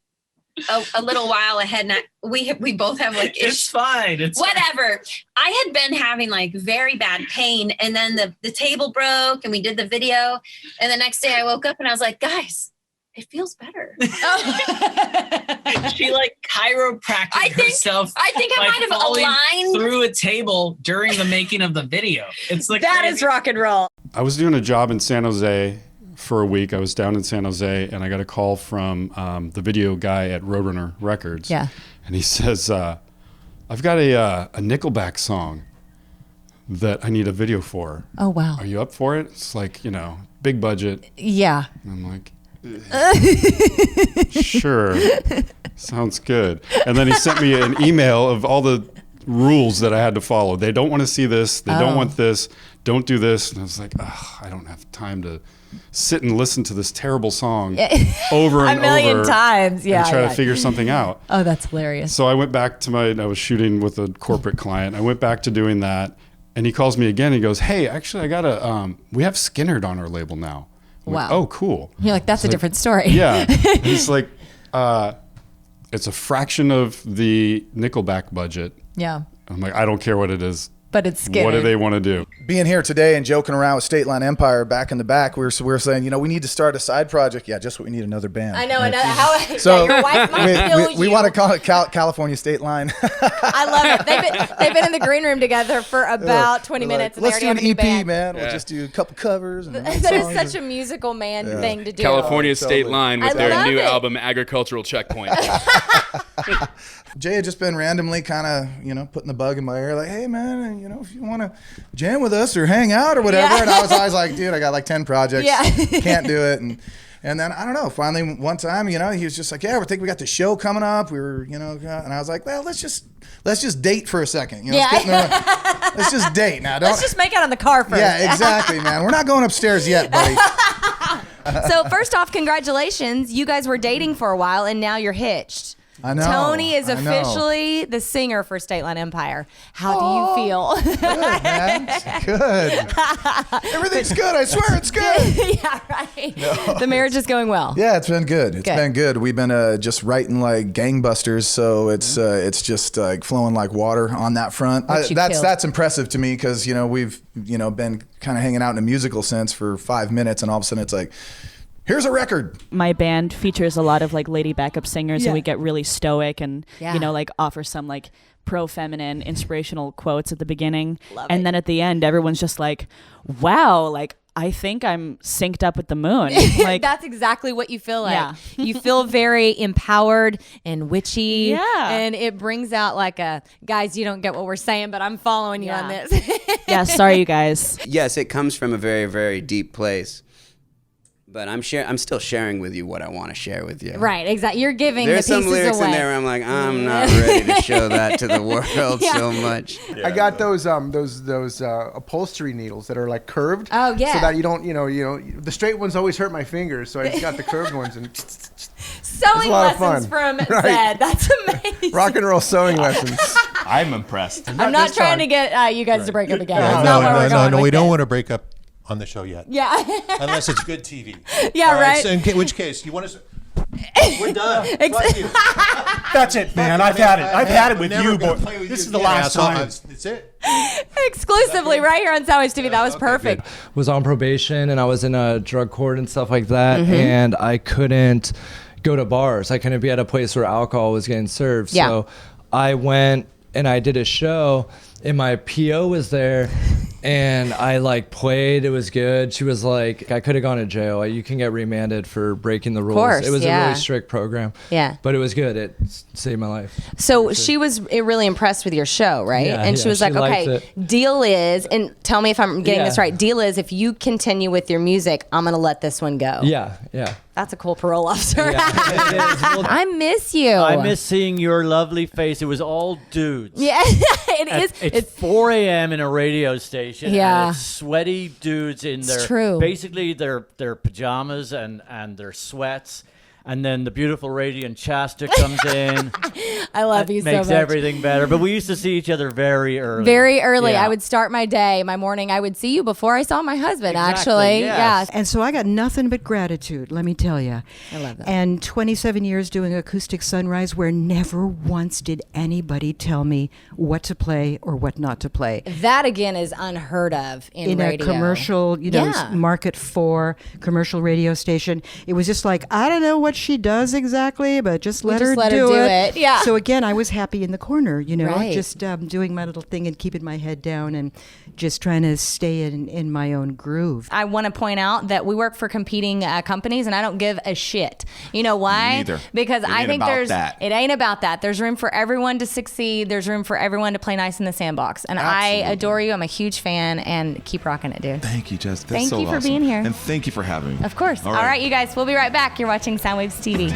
a little while ahead, and we both have it's fine. It's whatever. I had been having very bad pain, and then the table broke, and we did the video, and the next day I woke up and I was like, guys, it feels better. She chiropractic herself. I think I might have falling aligned through a table during the making of the video. It's that is rock and roll. I was doing a job in San Jose for a week. I was down in San Jose, and I got a call from the video guy at Roadrunner Records. Yeah. And he says, I've got a Nickelback song that I need a video for. Oh, wow. Are you up for it? It's big budget. Yeah. And I'm like, sure. Sounds good. And then he sent me an email of all the rules that I had to follow. They don't want to see this. They don't want this. Don't do this. And I was like, I don't have time to sit and listen to this terrible song over and a million over times. and try to figure something out. Oh, that's hilarious. So I went back to I was shooting with a corporate client. I went back to doing that, and he calls me again. He goes, hey, actually, we have Skinnerd on our label now. I'm wow. like, oh, cool. You're like, that's a different story. Yeah. He's like, it's a fraction of the Nickelback budget. Yeah. I'm like, I don't care what it is. But it's scary. What do they want to do? Being here today and joking around with State Line Empire back in the back, we were saying, we need to start a side project. Yeah, just what we need, another band. I know. How, so your wife might kill you. We want to call it California State Line. I love it. They've been in the green room together for about 20 minutes. And let's they do an already have a new EP, band. man. We'll just do a couple covers. And that is such a musical thing to do. California State Line with their new it. album, Agricultural Checkpoint. Jay had just been randomly kind of, putting the bug in my ear, like, hey, man, if you want to jam with us or hang out or whatever. Yeah. And I was always like, dude, I got 10 projects. Yeah. Can't do it. And then, I don't know, finally one time, he was just like, yeah, we think we got the show coming up. We were, and I was like, well, let's just date for a second. Let's just date now. Let's just make out in the car first. Yeah, exactly, man. We're not going upstairs yet, buddy. So first off, congratulations. You guys were dating for a while, and now you're hitched. I know. Tony is officially the singer for State Line Empire. How do you feel? Good, man. It's good. Everything's good. I swear it's good. Yeah, right. No. The marriage is going well. Yeah, it's been good. It's been good. We've been just writing like gangbusters, so it's just flowing like water on that front. That's impressive to me because we've been kind of hanging out in a musical sense for 5 minutes, and all of a sudden it's like, here's a record. My band features a lot of lady backup singers, and we get really stoic and offer some pro-feminine inspirational quotes at the beginning. And then at the end, everyone's just like, wow, I think I'm synced up with the moon. That's exactly what you feel like. Yeah. You feel very empowered and witchy. Yeah. And it brings out guys, you don't get what we're saying, but I'm following you on this. Yeah, sorry, you guys. Yes, it comes from a very, very deep place. But I'm still sharing with you what I want to share with you. Right, exactly. You're giving There's the pieces some lyrics away. in there where I'm like, I'm not ready to show that to the world so much. I got those upholstery needles that are like curved. Oh, yeah. So that you don't, the straight ones always hurt my fingers, so I just got the curved ones and. Sewing lessons from Zed. That's amazing. Rock and roll sewing lessons. I'm impressed. I'm not trying to get you guys to break up again. That's not where we're going. No, with we don't this. want to break up on the show yet. Yeah. Unless it's good TV. Yeah, All right. So in which case, you want to... We're done. Fuck you. That's it, man. I've had it. I've had it with you, boy. This is the last time. That's it. Exclusively right here on Soundwaves TV. That was perfect. Was on probation and I was in a drug court and stuff like that, Mhm. and I couldn't go to bars. I couldn't be at a place where alcohol was getting served. Yeah. So I went and I did a show, and my PO was there. And I played. It was good. She was like, I could have gone to jail. You can get remanded for breaking the rules. course, It was a yeah. really strict program. Yeah. But it was good. It saved my life. So she was really impressed with your show, right? Yeah, and she yeah, was she like, liked okay, it. deal is, and tell me if I'm getting Yeah. this right. Deal is, if you continue with your music, I'm going to let this one go. Yeah, yeah. That's a cool parole officer. I miss you. I miss seeing your lovely face. It was all dudes. Yeah, it is. It's 4 a.m. in a radio station. Yeah. And it's sweaty dudes in It's their true. basically their pajamas and their sweats. And then the beautiful radiant Chasta comes in. I love you so much. Makes everything better. But we used to see each other very early. Very early. Yeah. I would start my day, my morning. I would see you before I saw my husband, actually. Yes. And so I got nothing but gratitude, let me tell you. I love that. And 27 years doing Acoustic Sunrise, where never once did anybody tell me what to play or what not to play. That, again, is unheard of in radio. A commercial, Yeah. market for commercial radio station. It was just like, I don't know what she does exactly, but just let her do it. Yeah. So again, I was happy in the corner, Right. just doing my little thing and keeping my head down and just trying to stay in my own groove. I want to point out that we work for competing companies, and I don't give a shit. You know why? Me neither. Because It I ain't think about that. it ain't about that. There's room for everyone to succeed. There's room for everyone to play nice in the sandbox. And I adore you. I'm a huge fan, and keep rocking it, dude. Thank you, Jess. That's Thank so you for awesome. being here. And thank you for having me. Of course. All right, you guys. We'll be right back. You're watching Soundwaves TV.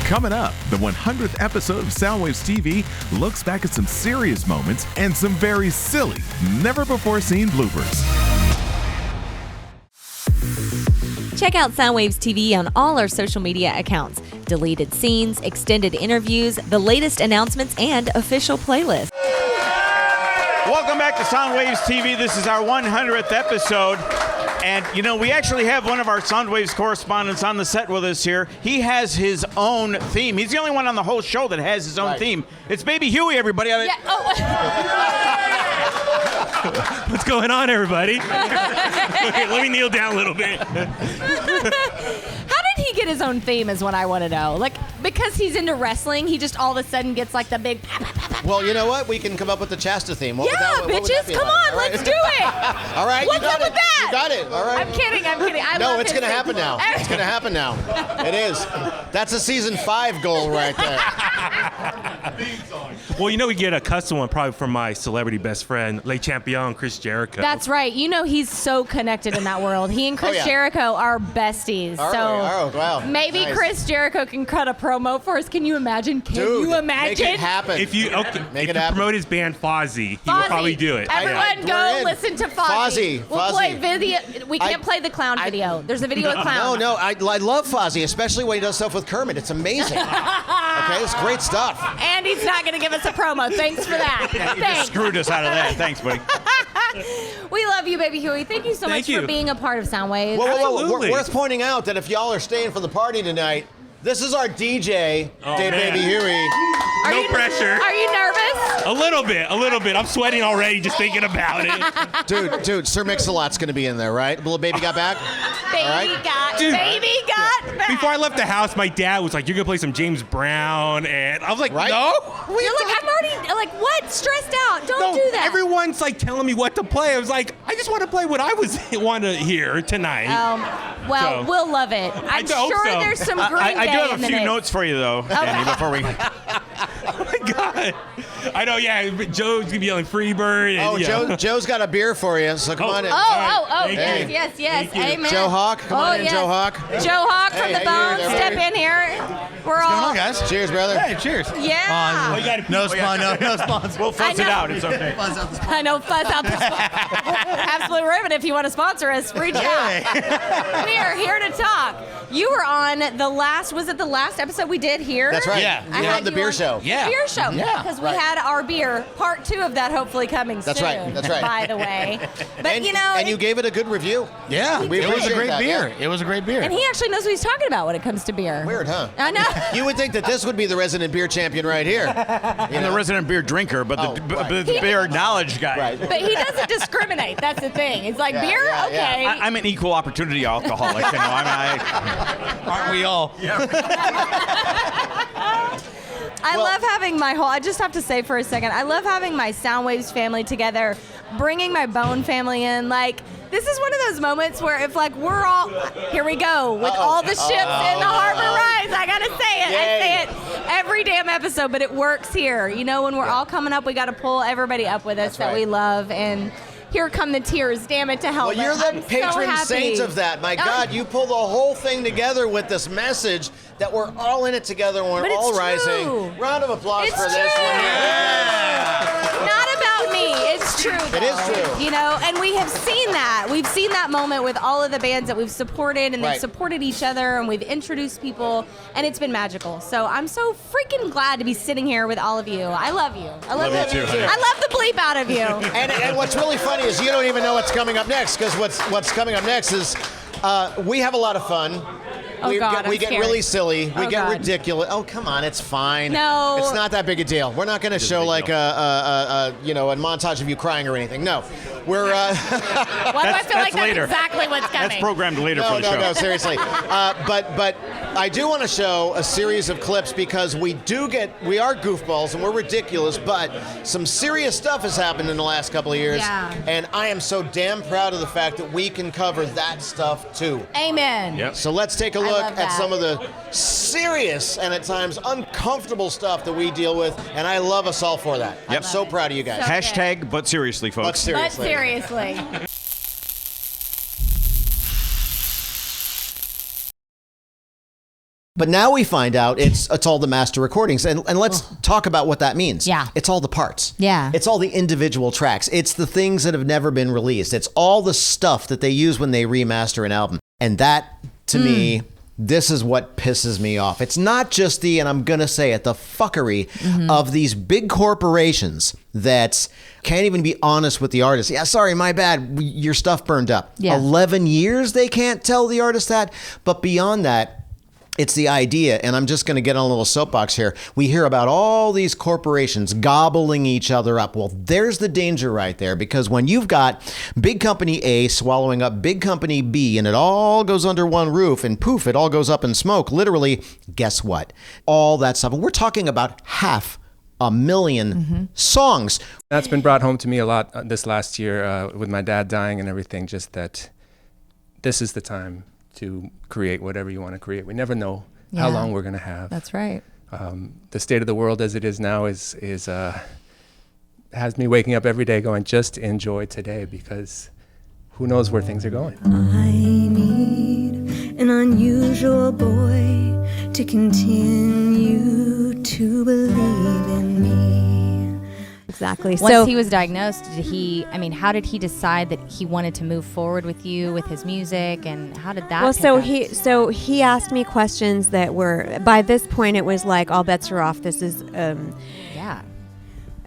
Coming up, the 100th episode of Soundwaves TV looks back at some serious moments and some very silly, never-before-seen bloopers. Check out Soundwaves TV on all our social media accounts. Deleted scenes, extended interviews, the latest announcements, and official playlists. Welcome back to Soundwaves TV. This is our 100th episode. And, we actually have one of our Soundwaves correspondents on the set with us here. He has his own theme. He's the only one on the whole show that has his own theme. It's Baby Huey, everybody. What's going on, everybody? Let me kneel down a little bit. How did he get his own theme is what I want to know. Because he's into wrestling, he just all of a sudden gets the big... Well, you know what? We can come up with the Chasta theme. What would Yeah, that, what would that bitches, be come like? on, let's do it. All right, What's you got up it. with that? You got it. All right. I'm kidding. I No, love it's his going to happen theme. now. It's going to happen now. It is. That's a season 5 goal right there. Well, we get a custom one probably from my celebrity best friend, Le Champion, Chris Jericho. That's right. He's so connected in that world. He and Chris yeah. Jericho are besties. Wow. Maybe Nice. Chris Jericho can cut a promo for us. Can you imagine? Can you imagine? Make it happen. If you promote his band Fozzy, he will Fozzy. probably do it. Everyone go listen to Fozzy. We'll Fozzy. play video. We can't play the clown video. There's a video of clown. No, I love Fozzy, especially when he does stuff with Kermit. It's amazing. Okay, it's great stuff. And he's not going to give us a promo. Thanks for that. You just Thanks. screwed us out of that. Thanks, buddy. We love you, Baby Huey. Thank you so much for being a part of Soundwaves. Whoa. Worth pointing out that if y'all are staying for the party tonight, this is our DJ, Baby Huey. No pressure. Are you nervous? A little bit. I'm sweating already just thinking about it. Dude, Sir Mix-a-Lot's going to be in there, right? Little Baby got back? Baby got back. Before I left the house, my dad was like, "You're gonna play some James Brown," and I was like, "No." You're I'm already what? Stressed out. Don't do that. Everyone's telling me what to play. I was like, I just want to play what I want to hear tonight. Well, So- we'll love it. I'm hope sure so. there's some Green I do Day have in a the few mix. notes for you, though, Danny, before we... God. I know, yeah. But Joe's going to be yelling Freebird. And, Oh, Joe's got a beer for you, so come on in. Yes. Amen. Joe Hawk, come on in, yes. Joe Hawk. Joe Hawk from the Bone, step in here. We're all. What's going on, guys? Cheers, brother. Hey, cheers. Yeah. No sponsor. We'll fuzz it out. It's okay. I know, fuzz out the Absolute Ribbon. If you want to sponsor us, reach out. We are here to talk. You were on the last, was it the last episode we did here? That's right. Yeah. We were on the beer show. Yeah. Beer show. Yeah. Because we had our beer, part 2 of that hopefully coming That's soon. right. That's right. By the way. But And you gave it a good review. Yeah. We It was a appreciate great that, beer. yeah. It was a great beer. And he actually knows what he's talking about when it comes to beer. Weird, huh? I know. You would think that this would be the resident beer champion right here. I'm the resident beer drinker, but the beer knowledge guy. Right. But he doesn't discriminate. That's the thing. It's like, Yeah, beer? yeah, Okay. yeah. I'm an equal opportunity alcoholic. You know, Aren't we all? I love having I just have to say for a second, I love having my Soundwaves family together, bringing my Bone family in. Like, this is one of those moments where if like we're all, here we go, with all the ships in the harbor rise. I gotta say it. I say it every damn episode, but it works here. You know, when we're all coming up, we gotta pull everybody up with us that we love, and here come the tears, damn it to hell. Well, you're the patron happy. saints of that. My God, you pull the whole thing together with this message that we're all in it together and we're But it's all true. rising. Round of applause It's for this true. one. Not about me. It's true. It is though. true. You know, and we have seen that. We've seen that moment with all of the bands that we've supported, and they've Right. supported each other, and we've introduced people, and it's been magical. So I'm so freaking glad to be sitting here with all of you. I love you. I love Love you too, honey. I love the bleep out of you. And what's really funny is you don't even know what's coming up next, because what's coming up next is we have a lot of fun. Oh, God, we I'm get scared. really silly. We Oh, get God. ridiculous. Oh, come on, it's fine. No. It's not that big a deal. We're not going to show like a montage of you crying or anything. No. We're Why do I feel like that's later. exactly what's coming? That's programmed later no, for the show. No, seriously. But I do want to show a series of clips because we are goofballs and we're ridiculous, but some serious stuff has happened in the last couple of years. Yeah. And I am so damn proud of the fact that we can cover that stuff too. Amen. Yep. So let's take a I look love at that. some of the serious and at times uncomfortable stuff that we deal with, and I love us all for that. I'm Yep. so proud of you guys. So Hashtag, but seriously, folks. But seriously. But seriously. But now we find out it's all the master recordings. And let's talk about what that means. Yeah. It's all the parts. Yeah. It's all the individual tracks. It's the things that have never been released. It's all the stuff that they use when they remaster an album. And that, to me, this is what pisses me off. It's not just and I'm going to say it, the fuckery of these big corporations that can't even be honest with the artist. Yeah, sorry, my bad. Your stuff burned up. Yeah. 11 years they can't tell the artist that. But beyond that, it's the idea, and I'm just going to get on a little soapbox here. We hear about all these corporations gobbling each other up. Well, there's the danger right there, because when you've got big company A swallowing up big company B, and it all goes under one roof, and poof, it all goes up in smoke, literally, guess what? All that stuff. And we're talking about 500,000 songs. That's been brought home to me a lot this last year with my dad dying and everything, just that this is the time to create whatever you want to create. We never know how long we're going to have. That's right. The state of the world as it is now is has me waking up every day going, just enjoy today, because who knows where things are going. I need an unusual boy to continue to believe in me. Exactly. Once he was diagnosed, how did he decide that he wanted to move forward with you with his music, and how did that he asked me questions that were, by this point it was like all bets are off. This is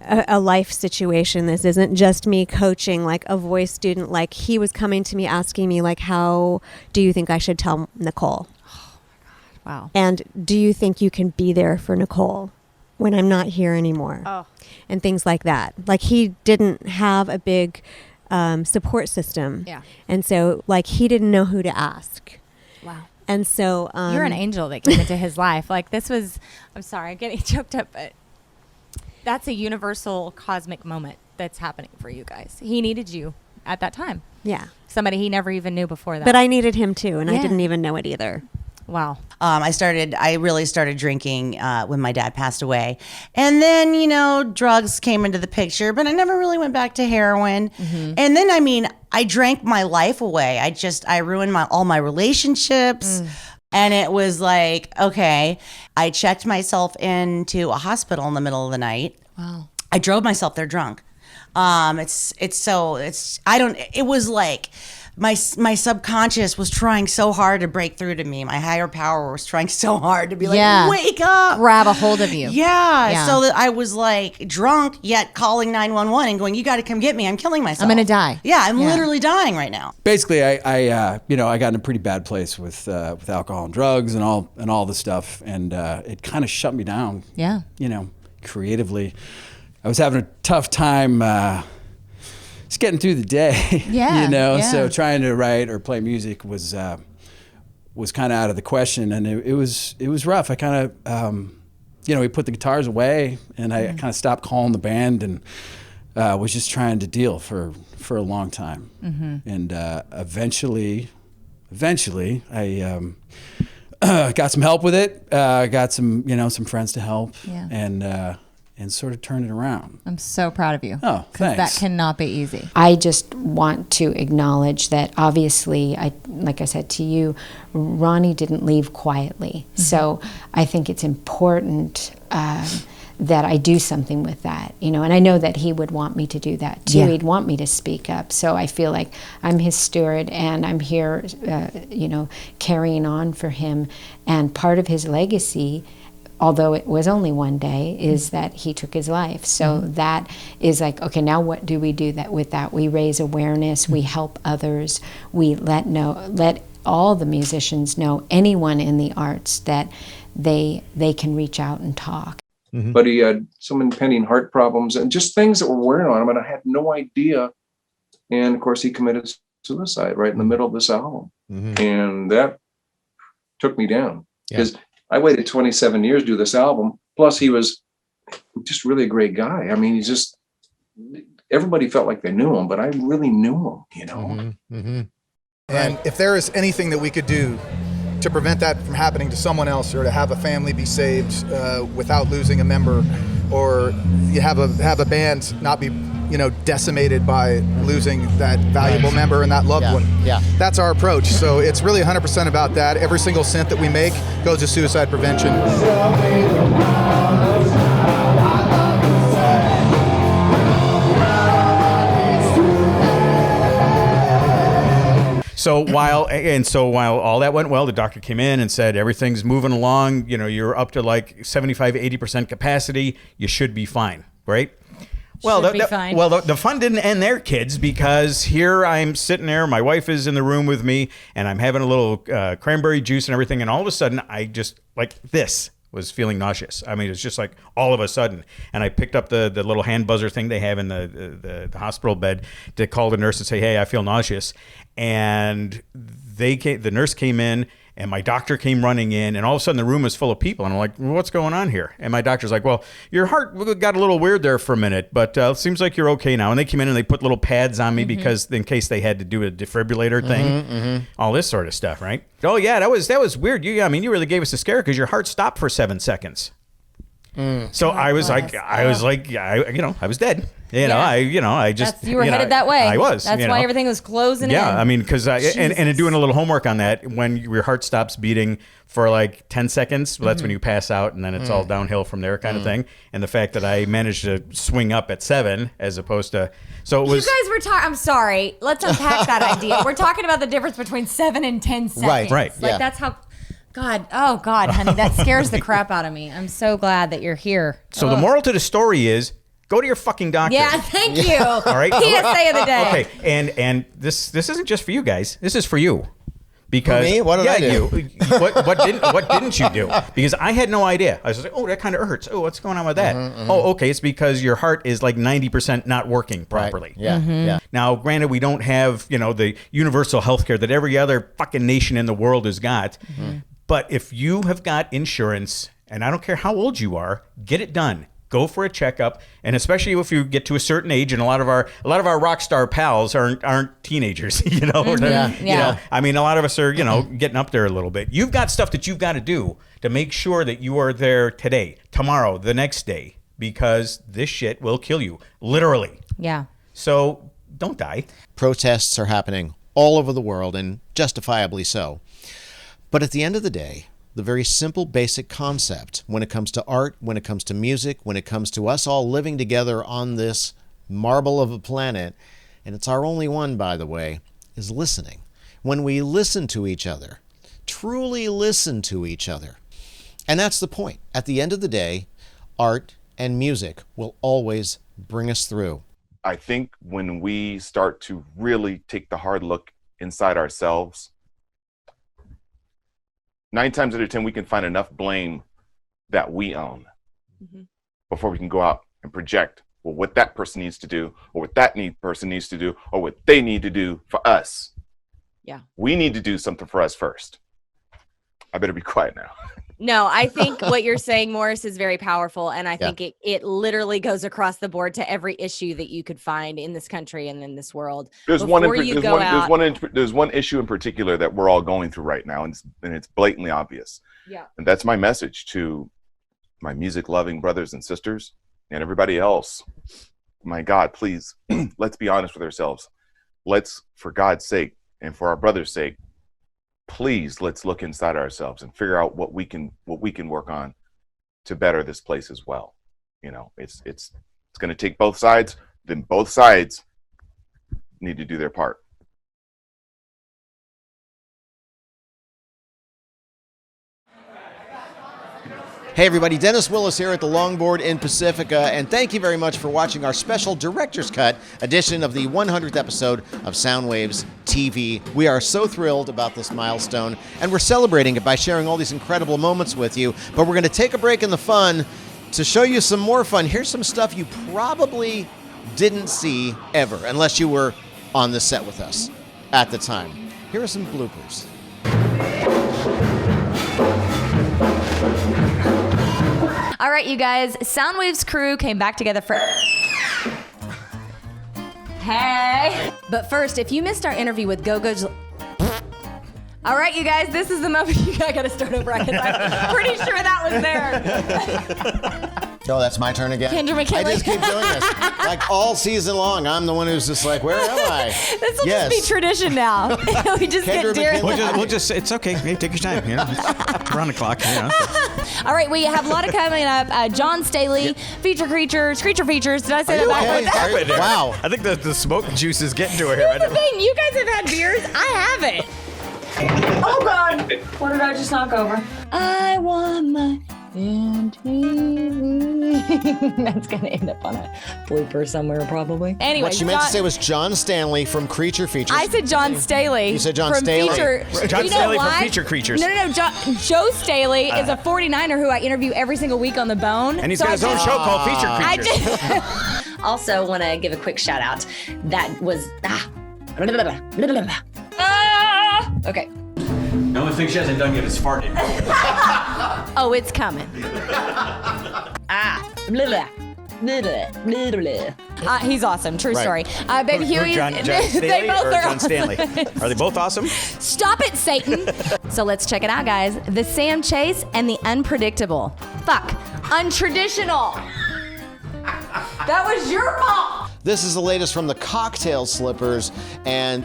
a life situation. This isn't just me coaching like a voice student. Like, he was coming to me asking me like, how do you think I should tell Nicole? Oh my God. Wow. And do you think you can be there for Nicole when I'm not here anymore? Oh. And things like that. Like, he didn't have a big support system. Yeah. And so, like, he didn't know who to ask. Wow. And so... you're an angel that came into his life. Like, this was... I'm sorry, I'm getting choked up, but that's a universal cosmic moment that's happening for you guys. He needed you at that time. Yeah. Somebody he never even knew before that. But I needed him too, and I didn't even know it either. Wow. I really started drinking when my dad passed away. And then, you know, drugs came into the picture, but I never really went back to heroin. And then, I mean, I drank my life away. I ruined all my relationships. And it was like, okay, I checked myself into a hospital in the middle of the night. Wow. I drove myself there drunk. It was like my subconscious was trying so hard to break through to me. My higher power was trying so hard to be like, wake up, grab a hold of you. Yeah. So that I was like drunk, yet calling 911 and going, you got to come get me. I'm killing myself. I'm going to die. Yeah, I'm literally dying right now. Basically, I got in a pretty bad place with alcohol and drugs and all the stuff, and it kind of shut me down. Yeah. You know, creatively, I was having a tough time. Just getting through the day. Yeah. You know, yeah. So trying to write or play music was kind of out of the question, and it was rough. I kind of we put the guitars away, and I kind of stopped calling the band, and was just trying to deal for a long time. And eventually I got some help with it. Got some friends to help, and sort of turned it around. I'm so proud of you. Oh, thanks. That cannot be easy. I just want to acknowledge that obviously, like I said to you, Ronnie didn't leave quietly. So I think it's important that I do something with that, you know, and I know that he would want me to do that too. Yeah. He'd want me to speak up. So I feel like I'm his steward, and I'm here, carrying on for him. And part of his legacy, although it was only one day, is that he took his life. So that is like, okay, now what do we do with that? We raise awareness, we help others, we let all the musicians know, anyone in the arts, that they can reach out and talk. But he had some impending heart problems and just things that were wearing on him, and I had no idea. And of course, he committed suicide right in the middle of this album. And that took me down, because I waited 27 years to do this album. Plus, he was just really a great guy. I mean, everybody felt like they knew him, but I really knew him, you know? And if there is anything that we could do to prevent that from happening to someone else, or to have a family be saved without losing a member, or you have a band not be decimated by losing that valuable member and that loved one. Yeah. That's our approach. So it's really 100% about that. Every single cent that we make goes to suicide prevention. So while all that went well, the doctor came in and said, everything's moving along. You know, you're up to like 75, 80% capacity. You should be fine, right? Well, the fun didn't end there, kids, because here I'm sitting there. My wife is in the room with me, and I'm having a little cranberry juice and everything. And all of a sudden, I just was feeling nauseous. I mean, it's just like all of a sudden. And I picked up the little hand buzzer thing they have in the hospital bed to call the nurse and say, hey, I feel nauseous. And the nurse came in, and my doctor came running in, and all of a sudden the room was full of people. And I'm like, well, what's going on here? And my doctor's like, well, your heart got a little weird there for a minute, but it seems like you're okay now. And they came in and they put little pads on me because in case they had to do a defibrillator thing, all this sort of stuff, right? Oh yeah, that was weird. You really gave us a scare because your heart stopped for 7 seconds. So I was like, I was dead. I just you were headed that way. I was. That's why everything was closing in. Yeah, I mean, because and doing a little homework on that, when your heart stops beating for like 10 seconds, well, that's when you pass out, and then it's all downhill from there, kind of thing. And the fact that I managed to swing up at 7 as opposed to, so it was. You guys were talking. I'm sorry. Let's unpack that idea. We're talking about the difference between 7 and 10 seconds. Right. Like that's how. God, honey, that scares the crap out of me. I'm so glad that you're here. So the moral to the story is, go to your fucking doctor. Yeah, thank you. All right. PSA of the day. Okay, and this isn't just for you guys. This is for you. Because for me? What did I do? What didn't you do? Because I had no idea. I was like, oh, that kind of hurts. Oh, what's going on with that? Oh, okay, it's because your heart is like 90% not working properly. Right. Yeah. Now, granted, we don't have the universal health care that every other fucking nation in the world has got. But if you have got insurance, and I don't care how old you are, get it done. Go for a checkup, and especially if you get to a certain age, and a lot of our rock star pals aren't teenagers, you know. Mm-hmm. You know, I mean, a lot of us are, you know, getting up there a little bit. You've got stuff that you've got to do to make sure that you are there today, tomorrow, the next day, because this shit will kill you, literally. Yeah. So don't die. Protests are happening all over the world, and justifiably so. But at the end of the day, the very simple, basic concept when it comes to art, when it comes to music, when it comes to us all living together on this marble of a planet, and it's our only one, by the way, is listening. When we listen to each other, truly listen to each other. And that's the point. At the end of the day, art and music will always bring us through. I think when we start to really take the hard look inside ourselves, 9 times out of 10, we can find enough blame that we own before we can go out and project, well, what that person needs to do, or what that person needs to do, or what they need to do for us. Yeah. We need to do something for us first. I better be quiet now. No, I think what you're saying, Morris, is very powerful. And I think it literally goes across the board to every issue that you could find in this country and in this world. There's one issue in particular that we're all going through right now, and it's blatantly obvious. Yeah. And that's my message to my music-loving brothers and sisters and everybody else. My God, please, let's be honest with ourselves. Let's, for God's sake and for our brother's sake, please, let's look inside ourselves and figure out what we can work on to better this place as well. You know, it's going to take both sides. Then both sides need to do their part. Hey everybody, Dennis Willis here at the Longboard in Pacifica, and thank you very much for watching our special Director's Cut edition of the 100th episode of Soundwaves TV. We are so thrilled about this milestone, and we're celebrating it by sharing all these incredible moments with you, but we're going to take a break in the fun to show you some more fun. Here's some stuff you probably didn't see ever, unless you were on the set with us at the time. Here are some bloopers. All right, you guys, Soundwaves crew came back together for... Hey! But first, if you missed our interview with Go-Go's... All right, you guys, this is the moment I gotta start over because I'm pretty sure that was there. Oh, that's my turn again? Kendra McKinley. I just keep doing this. Like all season long, I'm the one who's just like, where am I? This will just be tradition now. We just Kendra get deer. We'll just, it's okay. Hey, take your time. You know, we're on the clock. You know. All right, we have a lot of coming up. John Staley, Creature Features. Did I say that backwards? Wow. I think the smoke juice is getting to her here. Here's the thing. You guys have had beers. I haven't. Oh, God. What did I just knock over? I want my MTV. That's going to end up on a blooper somewhere, probably. Anyway, what she meant to say was John Stanley from Creature Features. I said John Staley. You said John from Staley. John Staley from Feature Creatures. No. Joe Staley is a 49er who I interview every single week on The Bone. And he's got his own show called Feature Creatures. Also want to give a quick shout out. That was... Okay. The only thing she hasn't done yet is farted. Oh, it's coming. He's awesome. True story. Baby Huey. John Staley they both or are John awesome. Stanley? Are they both awesome? Stop it, Satan. So let's check it out, guys. The Sam Chase and the Unpredictable. Fuck. Untraditional. That was your fault. This is the latest from the Cocktail Slippers, and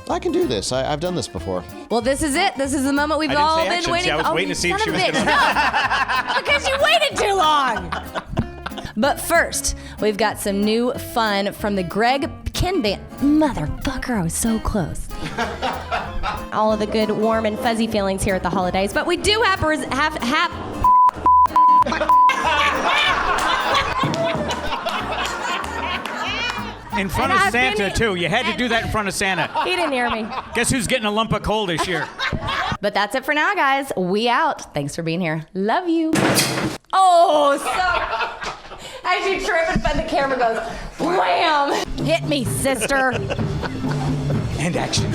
I can do this. I've done this before. Well, this is it. This is the moment we've all been waiting for. I was waiting to see if she was going to... Because you waited too long. But first, we've got some new fun from the Greg Ken Band. Motherfucker, I was so close. All of the good, warm, and fuzzy feelings here at the holidays. But we do have In front of Santa, too. You had to do that in front of Santa. He didn't hear me. Guess who's getting a lump of coal this year? But that's it for now, guys. We out. Thanks for being here. Love you. Oh, so... As you trip and the camera goes, wham! Hit me, sister. And action.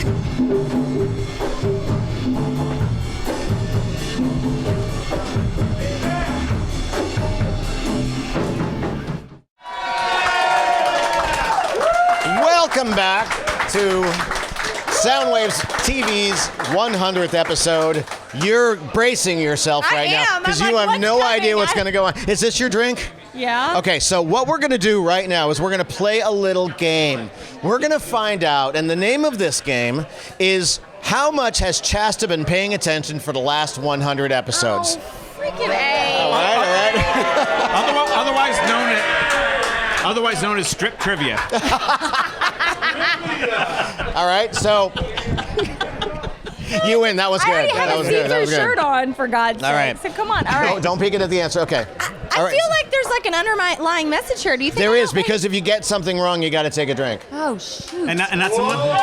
Welcome back to Soundwaves TV's 100th episode. You're bracing yourself right now because you have no idea what's going to go on. Is this your drink? Yeah. Okay, so what we're going to do right now is we're going to play a little game. We're going to find out, and the name of this game is how much has Chasta been paying attention for the last 100 episodes? Freaking A. All right. Otherwise known as strip trivia. All right, so you win. That was good. I already That have was a good. That was see-through good. shirt on, for God's All sake. right. So come on. All right. Don't peek it at the answer. Okay. I feel like there's like an underlying message here. Do you think There is, because if you get something wrong, you got to take a drink. Oh, shoot. And that's a little baby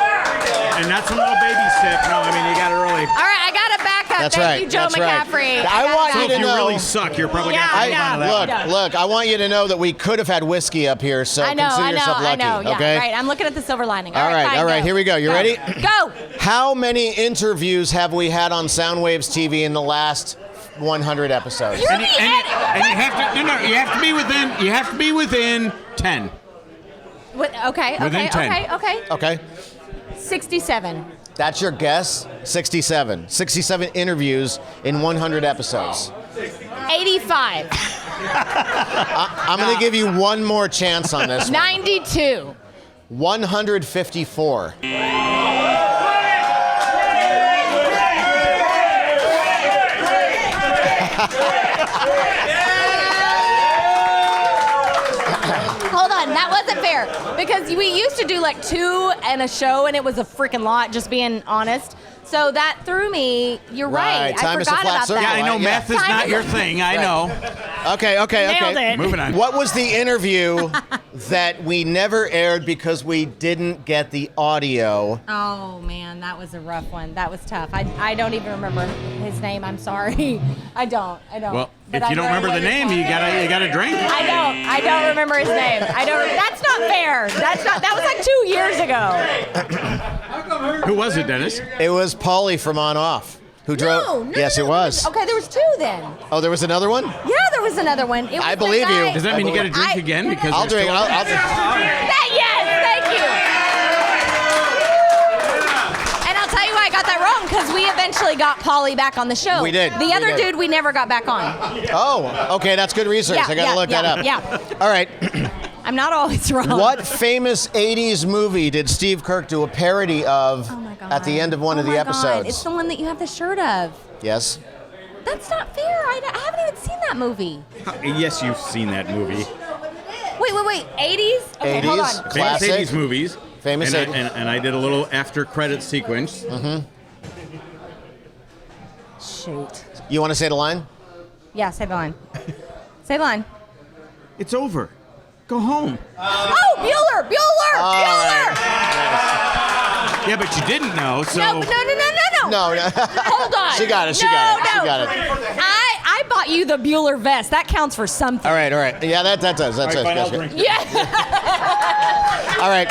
sip. No, I mean, you got to really. All right, I got a backup. That's Thank right. you, Joe That's right. McCaffrey. I want you to if you know. really suck, you're probably going to have to Yeah, move on to that one. Look, I want you to know that we could have had whiskey up here, so consider yourself lucky. I know. Yeah, okay? right. I'm looking at the silver lining. All right, fine, go. here we go. You ready? Go. How many interviews have we had on Soundwaves TV in the last 100 episodes? And you have to be within 10. Okay. 10. Okay. 67. That's your guess? 67. 67 interviews in 100 episodes. 85. I'm going to give you one more chance on this one. 92. 154. Hold on, that wasn't fair because we used to do like 2 and a show, and it was a freaking lot. Just being honest, so that threw me. You're right. Time I is a forgot flat about circle. that. Yeah, I know math is not your thing. I know. Okay. Nailed it. Moving on. What was the interview that we never aired because we didn't get the audio? Oh man, that was a rough one. That was tough. I don't even remember his name. I'm sorry. I don't. Well, But if I you don't know remember what the you're name, talking you gotta drink. I don't remember his name. That's not fair. That was like 2 years ago. Who was it, Dennis? It was Paulie from On Off. Who drove? No, Yes, it was. Okay, there was 2 then. Oh, there was another one? Yeah, there was another one. It was I the believe you. guy- Does that mean you got to drink again? Because I'll drink. I'll Yes, thank you. And I'll tell you why I got that wrong, because we eventually got Paulie back on the show. We did. The We other did. dude we never got back on. Oh, okay. That's good research. I got to look that up. Yeah. All right. I'm not always wrong. What famous 80s movie did Steve Kirk do a parody of at the end of one of the God, episodes? it's the one that you have the shirt of. Yes. That's not fair. I haven't even seen that movie. Yes, you've seen that movie. Wait. 80s? Okay, hold on. Classic. Famous 80s movies. Famous and 80s. and I did a little after credit sequence. Mm-hmm. Shoot. You want to say the line? Yeah, say the line. Say the line. It's over. Go home. Oh, Bueller! Yeah, but you didn't know, so. No. No. Hold on. She got it. She No. got it. I bought you the Bueller vest. That counts for something. All right. Yeah, that does. That's All right, fine, I'll good. drink. Yeah. All right.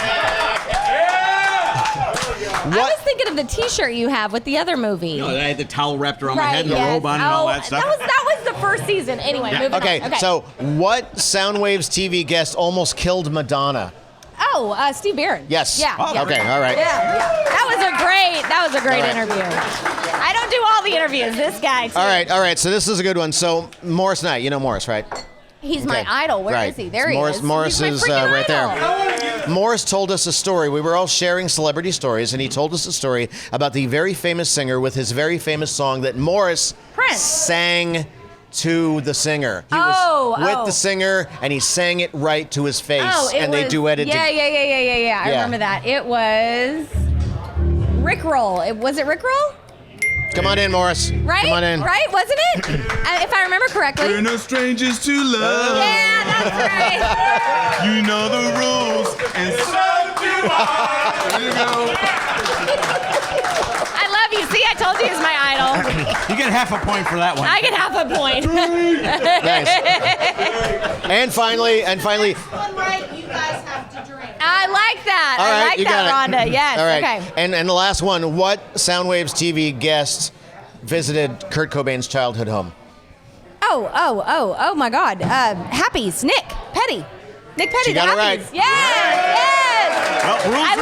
I was thinking of the T-shirt you have with the other movie. No, I had the towel wrapped around my Right, head and the yes. robe on and all that stuff. That was the first season. Anyway, moving Okay, on. so what Soundwaves TV guest almost killed Madonna? Oh, Steve Barron. Yes. Yeah. Oh, yeah. okay, all right. Yeah. That was a great All right. interview. I don't do all the interviews. This guy too. All right. So this is a good one. So Morris Knight, you know Morris, right? He's my idol. Where is he? There he is. Morris He's my is freaking right idol. there. Morris told us a story. We were all sharing celebrity stories, and he told us a story about the very famous singer with his very famous song that Morris sang to the singer. He was with the singer, and he sang it right to his face, they duetted. Yeah. I remember that. It was Rickroll. Was it Rickroll? Come on in, Morris. Right? Come on in. Right? Wasn't it? If I remember correctly. We're no strangers to love. Yeah, that's right. You know the rules, and so do I. There you go. I love you. See, I told you he's my idol. You get half a point for that one. I get half a point. Nice. And finally. I like that. All right, I like you that, got it. Rhonda. Yes. All right. Okay. And the last one. What Soundwaves TV guest visited Kurt Cobain's childhood home? Oh my God. Happy's. Nick Petty. Nick Petty. She got the it right. Happies. Yes. Well, rules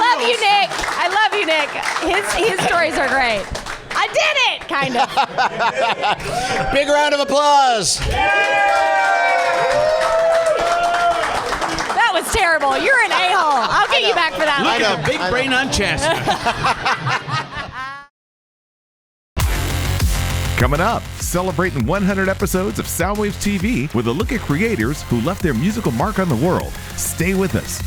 his stories are great. I did it, kind of. Big round of applause. That was terrible. You're an a-hole. I'll get you back for that. Look at a big brain on Chasta. Coming up, celebrating 100 episodes of Soundwaves TV with a look at creators who left their musical mark on the world. Stay with us.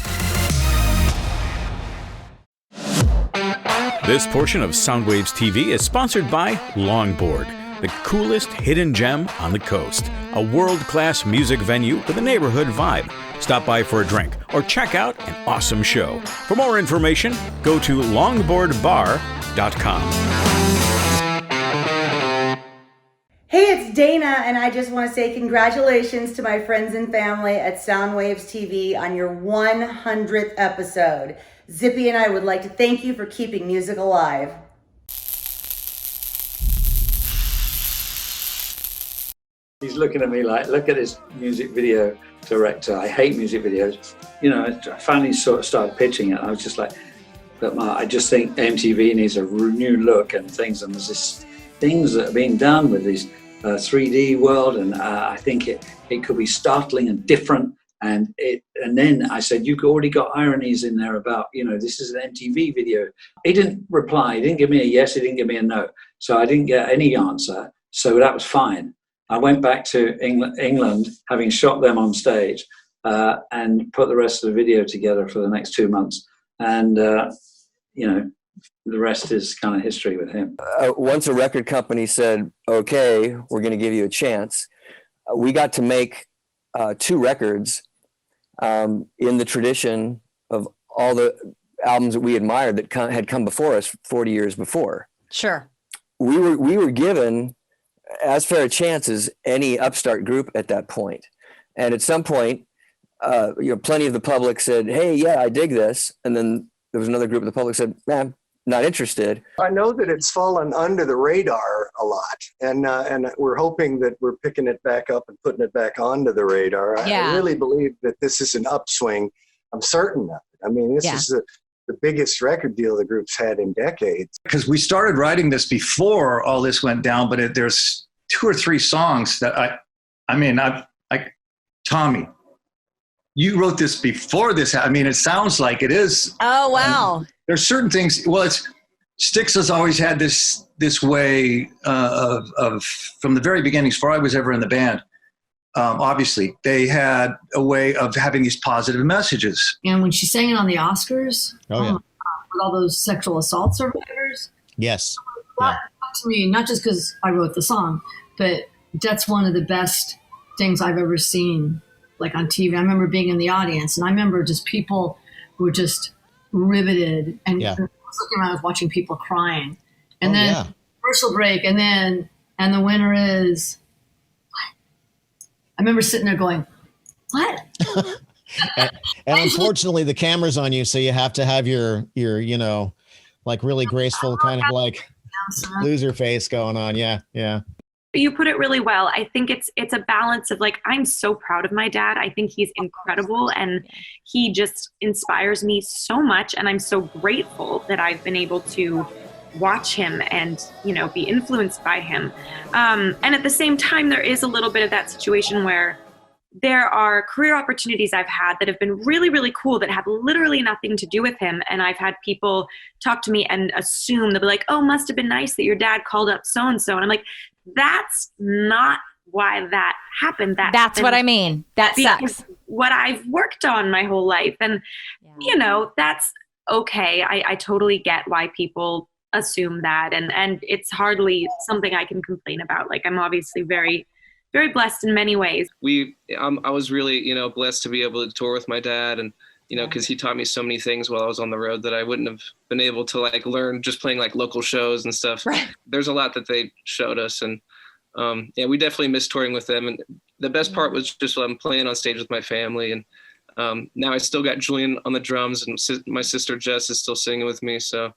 This portion of Soundwaves TV is sponsored by Longboard, the coolest hidden gem on the coast. A world-class music venue with a neighborhood vibe. Stop by for a drink or check out an awesome show. For more information, go to longboardbar.com. Hey, it's Dana, and I just want to say congratulations to my friends and family at Soundwaves TV on your 100th episode. Zippy and I would like to thank you for keeping music alive. He's looking at me like, look at this music video director. I hate music videos. You know, I finally sort of started pitching it. I was just like, look, Mark, I just think MTV needs a new look and things. And there's this things that are being done with these 3D world. And I think it could be startling and different. And then I said, you've already got ironies in there about, you know, this is an MTV video. He didn't reply. He didn't give me a yes. He didn't give me a no. So I didn't get any answer. So that was fine. I went back to England, having shot them on stage, and put the rest of the video together for the next 2 months. And, you know, the rest is kind of history with him. Once a record company said, okay, we're going to give you a chance, we got to make 2 records in the tradition of all the albums that we admired that had come before us 40 years before. Sure. We were given as fair a chance as any upstart group at that point. And at some point, you know, plenty of the public said, hey, yeah, I dig this. And then there was another group of the public said, man, not interested. I know that it's fallen under the radar a lot, and we're hoping that we're picking it back up and putting it back onto the radar. Yeah. I really believe that this is an upswing. I'm certain of it. I mean, this is the biggest record deal the group's had in decades. Because we started writing this before all this went down, but there's 2 or 3 songs that Tommy, you wrote this before this. I mean, it sounds like it is. Oh, wow. There's certain things. Well, Styx has always had this way of from the very beginning, before I was ever in the band. Obviously, they had a way of having these positive messages. And when she sang it on the Oscars, yeah. with all those sexual assault survivors, yes, that to me, not just because I wrote the song, but that's one of the best things I've ever seen, like on TV. I remember being in the audience, and I remember just people who were just riveted, and I was looking around, I was watching people crying, and then commercial break, and the winner is. I remember sitting there going, "What?" and unfortunately, the camera's on you, so you have to have your you know, like really graceful kind of like loser face going on. Yeah. You put it really well. I think it's a balance of like, I'm so proud of my dad. I think he's incredible, and he just inspires me so much. And I'm so grateful that I've been able to watch him and, you know, be influenced by him. And at the same time, there is a little bit of that situation where there are career opportunities I've had that have been really, really cool that have literally nothing to do with him. And I've had people talk to me and assume, they'll be like, oh, must have been nice that your dad called up so-and-so. And I'm like, that's not why that happened. That's what I mean. That sucks. What I've worked on my whole life. And, you know, that's okay. I totally get why people assume that. And it's hardly something I can complain about. Like, I'm obviously very, very blessed in many ways. I was really, you know, blessed to be able to tour with my dad, and, you know, because he taught me so many things while I was on the road that I wouldn't have been able to like learn just playing like local shows and stuff. Right. There's a lot that they showed us, and we definitely missed touring with them. And the best part was just I'm playing on stage with my family, and now I still got Julian on the drums, and my sister Jess is still singing with me. So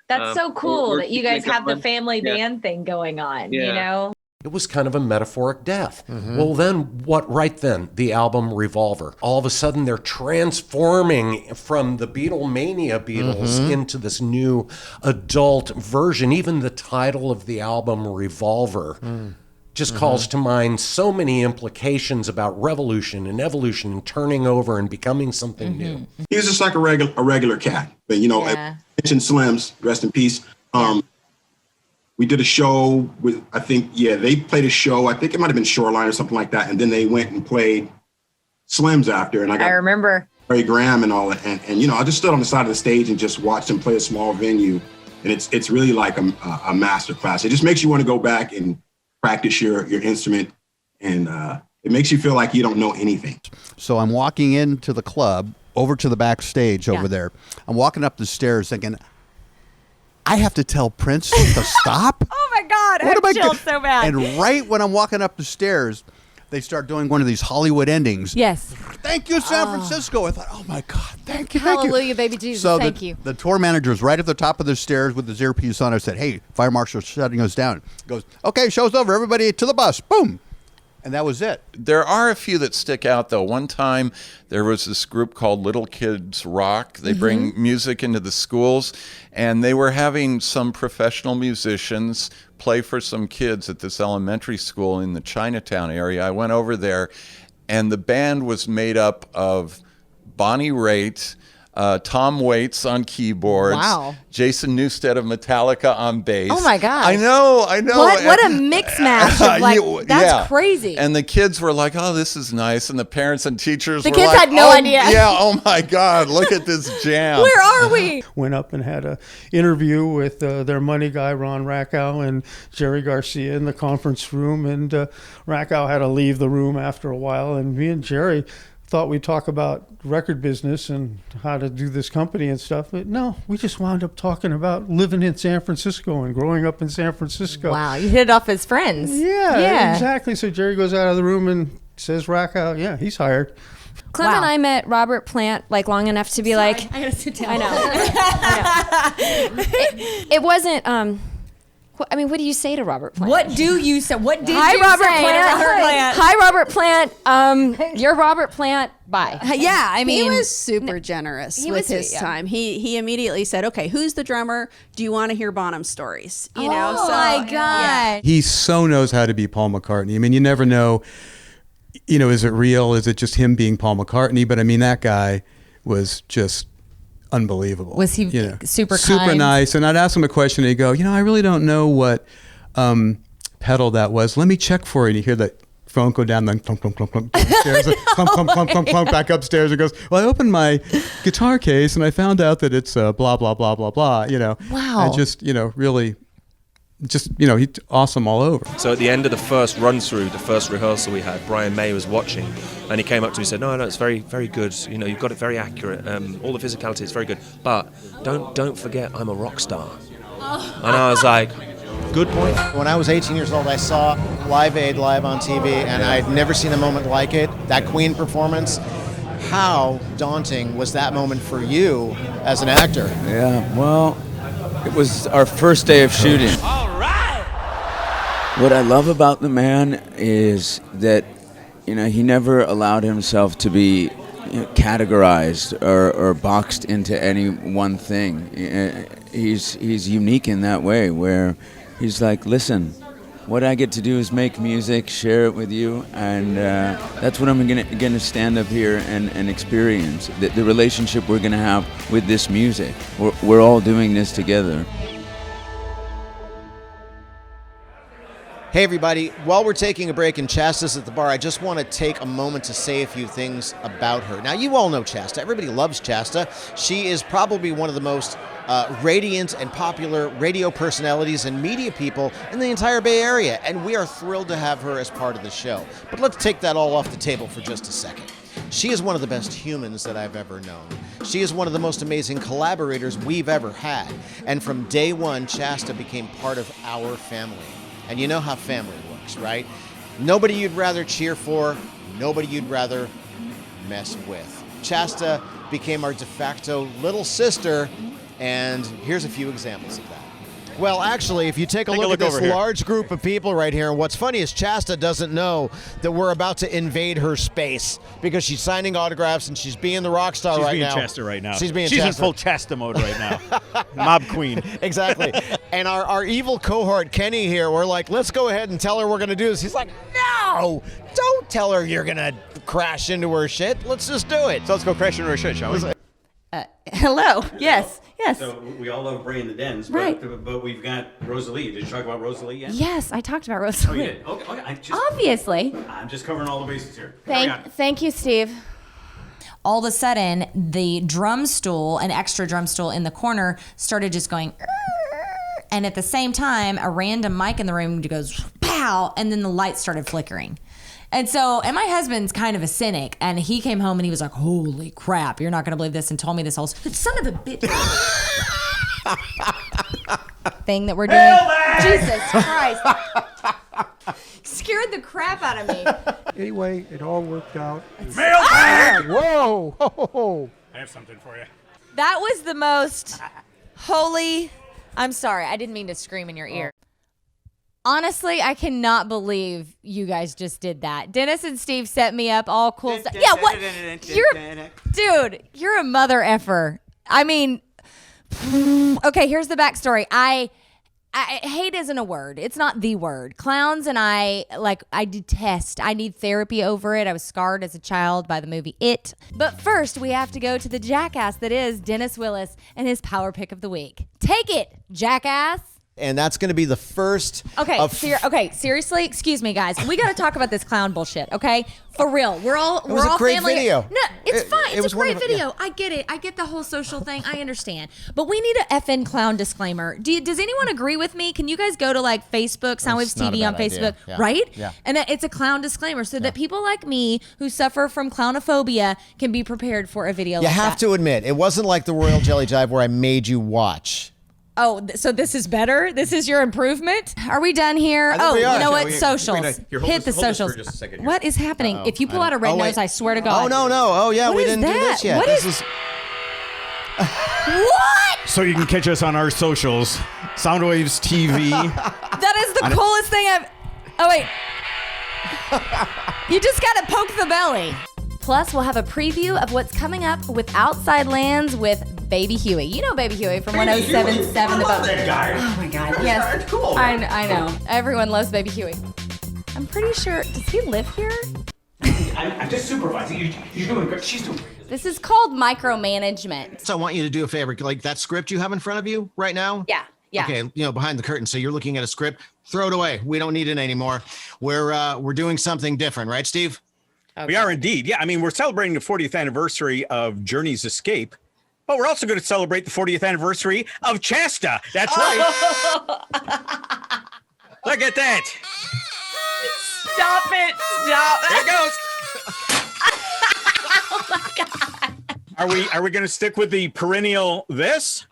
that's so cool that you guys have the family band thing going on. You know. It was kind of a metaphoric death. Well, then right then, the album Revolver. All of a sudden, they're transforming from the Beatlemania Beatles into this new adult version. Even the title of the album, Revolver, just calls to mind so many implications about revolution and evolution and turning over and becoming something new. He was just like a regular cat. But, you know, mentioned Slims, rest in peace. We did a show with, I think, they played a show. I think it might have been Shoreline or something like that. And then they went and played Slims after. And I remember Ray Graham and all that. And you know, I just stood on the side of the stage and just watched them play a small venue. And it's really like a master class. It just makes you want to go back and practice your instrument. And it makes you feel like you don't know anything. So I'm walking into the club, over to the backstage over there. I'm walking up the stairs thinking, I have to tell Prince to stop? Oh my God, I'm chilled so bad. And right when I'm walking up the stairs, they start doing one of these Hollywood endings. Yes. Thank you, San Francisco. I thought, oh my God, thank you. Hallelujah, baby Jesus, so thank you. The tour manager is right at the top of the stairs with his earpiece on. I said, hey, fire marshal's shutting us down. He goes, okay, show's over. Everybody to the bus. Boom. And that was it. There are a few that stick out, though. One time, there was this group called Little Kids Rock. They bring music into the schools, and they were having some professional musicians play for some kids at this elementary school in the Chinatown area. I went over there, and the band was made up of Bonnie Raitt, Tom Waits on keyboards, wow. Jason Newsted of Metallica on bass. Oh my God! I know. What a mix mash of that's crazy. And the kids were like, "Oh, this is nice," and the parents and teachers the were kids like, had no idea. Yeah, oh my God, look at this jam. Where are we? Went up and had an interview with their money guy Ron Rackow and Jerry Garcia in the conference room, and Rackow had to leave the room after a while, and me and Jerry thought we'd talk about record business and how to do this company and stuff, but no, we just wound up talking about living in San Francisco and growing up in San Francisco. Wow, you hit it off as friends. Yeah, exactly. So Jerry goes out of the room and says, Rackow, yeah, he's hired. Clem and I met Robert Plant like long enough to be like, I gotta sit down. I know. It wasn't. I mean, what do you say to Robert Plant? What do you say? What did Hi, you Robert say Plant. to Robert Plant? Hi, Robert Plant. You're Robert Plant. Bye. Yeah, I mean, he was super generous with his time. He immediately said, "Okay, who's the drummer? Do you want to hear Bonham stories?" You know. Oh so, my God! Yeah. He so knows how to be Paul McCartney. I mean, you never know. You know, is it real? Is it just him being Paul McCartney? But I mean, that guy was just unbelievable. Was he super kind? Nice. And I'd ask him a question and he'd go, I really don't know what pedal that was. Let me check for you. And you hear that phone go down, then clunk, clunk, clunk, clunk downstairs, clunk, clunk, clunk, clunk, clunk, back upstairs. And goes, well, I opened my guitar case and I found out that it's blah, blah, blah, blah, blah, Wow. And just, really, he's awesome all over. So at the end of the first run through, the first rehearsal we had, Brian May was watching and he came up to me and said, no, it's very, very good. You've got it very accurate. All the physicality is very good. But don't forget I'm a rock star. And I was like, good point. When I was 18 years old, I saw Live Aid live on TV and I'd never seen a moment like it. That Queen performance. How daunting was that moment for you as an actor? Yeah, well, it was our first day of shooting. All right. What I love about the man is that, he never allowed himself to be categorized or boxed into any one thing. He's unique in that way, where he's like, listen, what I get to do is make music, share it with you, and that's what I'm gonna stand up here and experience. The relationship we're gonna have with this music. We're all doing this together. Hey everybody, while we're taking a break and Chasta's at the bar, I just want to take a moment to say a few things about her. Now, you all know Chasta. Everybody loves Chasta. She is probably one of the most radiant and popular radio personalities and media people in the entire Bay Area, and we are thrilled to have her as part of the show. But let's take that all off the table for just a second. She is one of the best humans that I've ever known. She is one of the most amazing collaborators we've ever had. And from day one, Chasta became part of our family. And you know how family works, right? Nobody you'd rather cheer for, nobody you'd rather mess with. Chasta became our de facto little sister, and here's a few examples of that. Well, actually, if you take a look at this large group of people right here, and what's funny is Chasta doesn't know that we're about to invade her space because she's signing autographs and she's being the rock star right now. She's being Chasta right now. She's in full Chasta mode right now. Mob queen. Exactly. And our evil cohort, Kenny, here, we're like, let's go ahead and tell her we're going to do this. He's like, no, don't tell her you're going to crash into her shit. Let's just do it. So let's go crash into her shit, shall we? Hello. Yes. So we all love Bray and the Dens, but we've got Rosalie. Did you talk about Rosalie yet? Yes, I talked about Rosalie. Oh, you did? Okay. Obviously. I'm just covering all the bases here. Thank you, Steve. All of a sudden, the drum stool, an extra drum stool in the corner, started just going, and at the same time, a random mic in the room goes, pow, and then the lights started flickering. And my husband's kind of a cynic, and he came home and he was like, holy crap, you're not going to believe this, and told me this whole son of a bitch thing that we're doing. Jesus Christ. Scared the crap out of me. Anyway, it all worked out. Mailbag! Whoa! Ho. I have something for you. That was the most holy... I'm sorry, I didn't mean to scream in your ear. Honestly, I cannot believe you guys just did that. Dennis and Steve set me up all cool stuff. Yeah, what? You're a mother effer. I mean, okay, here's the backstory. I hate isn't a word. It's not the word. Clowns and I detest. I need therapy over it. I was scarred as a child by the movie It. But first, we have to go to the jackass that is Dennis Willis and his power pick of the week. Take it, jackass. And that's going to be the first. Okay, seriously, excuse me, guys. We got to talk about this clown bullshit. Okay, for real. We're all great family. Video. No, it's fine. It's a great wonderful. video. Yeah. I get it. I get the whole social thing. I understand. But we need a effing clown disclaimer. Does anyone agree with me? Can you guys go to like Facebook, Soundwaves TV on Facebook, right? Yeah. And it's a clown disclaimer so that people like me who suffer from clownophobia can be prepared for a video. You like have that. to admit, it wasn't like the Royal Jelly Jive where I made you watch. Oh, so this is better? This is your improvement? Are we done here? Oh, you know what? Socials. Hit the socials. What is happening? If you pull out a red nose, I swear to God. Oh, no. Oh, yeah, we didn't do this yet. What? So you can catch us on our socials. Soundwaves TV. That is the coolest thing I've... Oh, wait. You just got to poke the belly. Plus, we'll have a preview of what's coming up with Outside Lands with Baby Huey. You know Baby Huey from 107.7 The Bone. That guy. Oh my God, yes. That's cool. I know. Everyone loves Baby Huey. I'm pretty sure, does he live here? I'm just supervising. You're doing great. She's doing great. This is called micromanagement. So I want you to do a favor, like that script you have in front of you right now. Yeah. Okay, behind the curtain. So you're looking at a script. Throw it away. We don't need it anymore. We're doing something different, right, Steve? Okay. We are indeed. Yeah, I mean, we're celebrating the 40th anniversary of Journey's Escape, but we're also going to celebrate the 40th anniversary of Chasta. That's right. Look at that. Stop it. Stop. There it goes. Oh my God. Are we going to stick with the perennial this?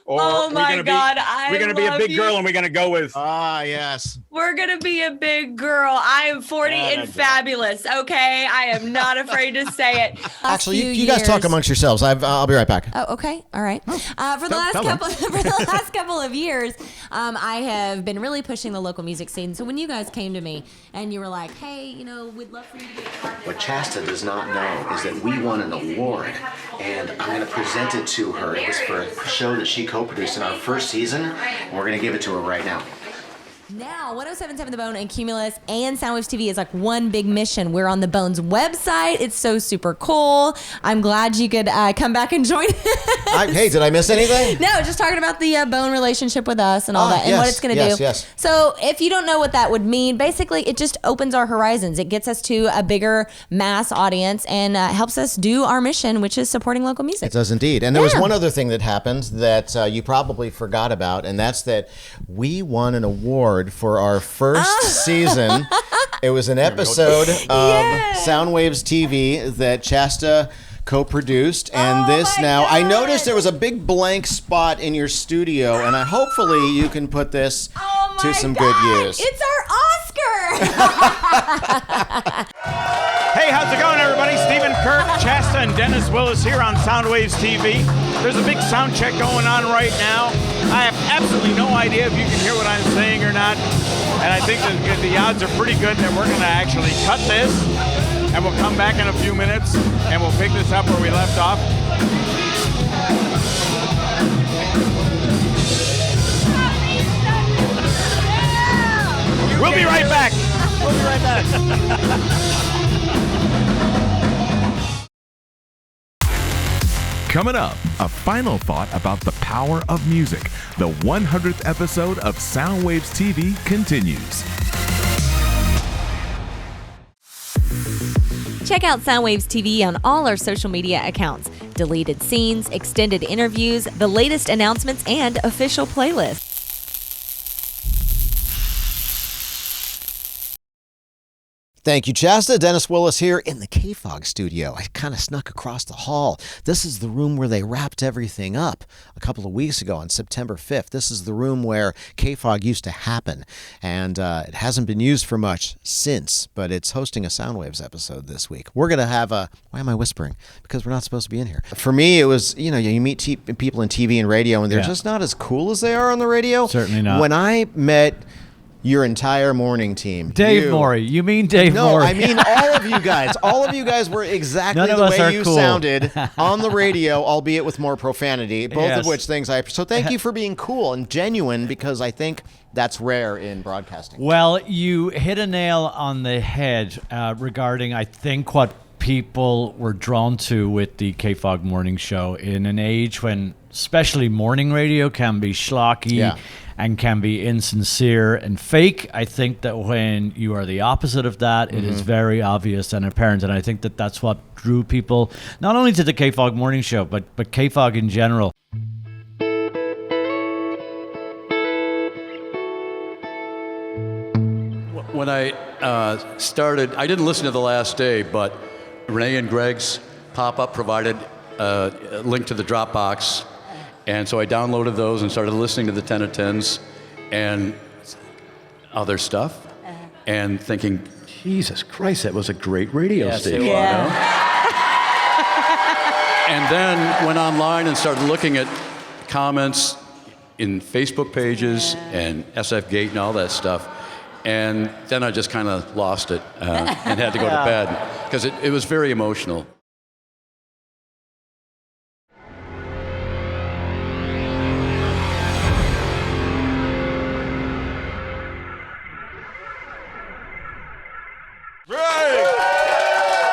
Or oh my God, we're going to be a big girl and we're going to go with... yes. We're going to be a big girl. I am 40 and fabulous, okay? I am not afraid to say it. Actually, you guys talk amongst yourselves. I'll be right back. Oh, okay. All right. For the last couple of years, I have been really pushing the local music scene. So when you guys came to me and you were like, hey, we'd love for you to be a part of it. What Chasta does not know is that we won an award, and I'm going to present it to her. It was for a show that she co-produced in our first season, and we're going to give it to her right now. Now, 107.7 The Bone and Cumulus and Soundwaves TV is like one big mission. We're on the Bones website. It's so super cool. I'm glad you could come back and join us. Hey, did I miss anything? No, just talking about the Bone relationship with us and all that and what it's going to do. Yes. So if you don't know what that would mean, basically it just opens our horizons. It gets us to a bigger mass audience and helps us do our mission, which is supporting local music. It does indeed. And there was one other thing that happened that you probably forgot about, and that's that we won an award for our first season. It was an episode of Soundwaves TV that Chasta co-produced, and I noticed there was a big blank spot in your studio, and hopefully you can put this to some good use. It's our Oscar! Hey, how's it going, everybody? Stephen Kirk, Chasta, and Dennis Willis here on Soundwaves TV. There's a big sound check going on right now. I have absolutely no idea if you can hear what I'm saying or not. And I think that the odds are pretty good that we're going to actually cut this. And we'll come back in a few minutes and we'll pick this up where we left off. We'll be right back. We'll be right back. Coming up, a final thought about the power of music. The 100th episode of Soundwaves TV continues. Check out Soundwaves TV on all our social media accounts. Deleted scenes, extended interviews, the latest announcements, and official playlists. Thank you, Chasta. Dennis Willis here in the K-Fog studio. I kind of snuck across the hall. This is the room where they wrapped everything up a couple of weeks ago on September 5th. This is the room where K-Fog used to happen, and it hasn't been used for much since, but it's hosting a Soundwaves episode this week. We're going to have a... Why am I whispering? Because we're not supposed to be in here. For me, it was, you meet people in TV and radio, and they're just not as cool as they are on the radio. Certainly not. When I met... your entire morning team. Dave Morey. You mean Dave No, Morey? I mean all of you guys. All of you guys were exactly the way you sounded on the radio, albeit with more profanity, both of which things So thank you for being cool and genuine, because I think that's rare in broadcasting. Well, you hit a nail on the head regarding, I think, what people were drawn to with the K-Fog Morning Show in an age when especially morning radio can be schlocky and can be insincere and fake. I think that when you are the opposite of that, it is very obvious and apparent. And I think that that's what drew people not only to the K-Fog Morning Show, but K-Fog in general. When I started, I didn't listen to The Last Day, but Renee and Greg's pop-up provided a link to the Dropbox. And so I downloaded those and started listening to the 10 of 10s and other stuff and thinking, Jesus Christ, that was a great radio station. You know? And then went online and started looking at comments in Facebook pages and SF Gate and all that stuff. And then I just kind of lost it and had to go to bed because it was very emotional.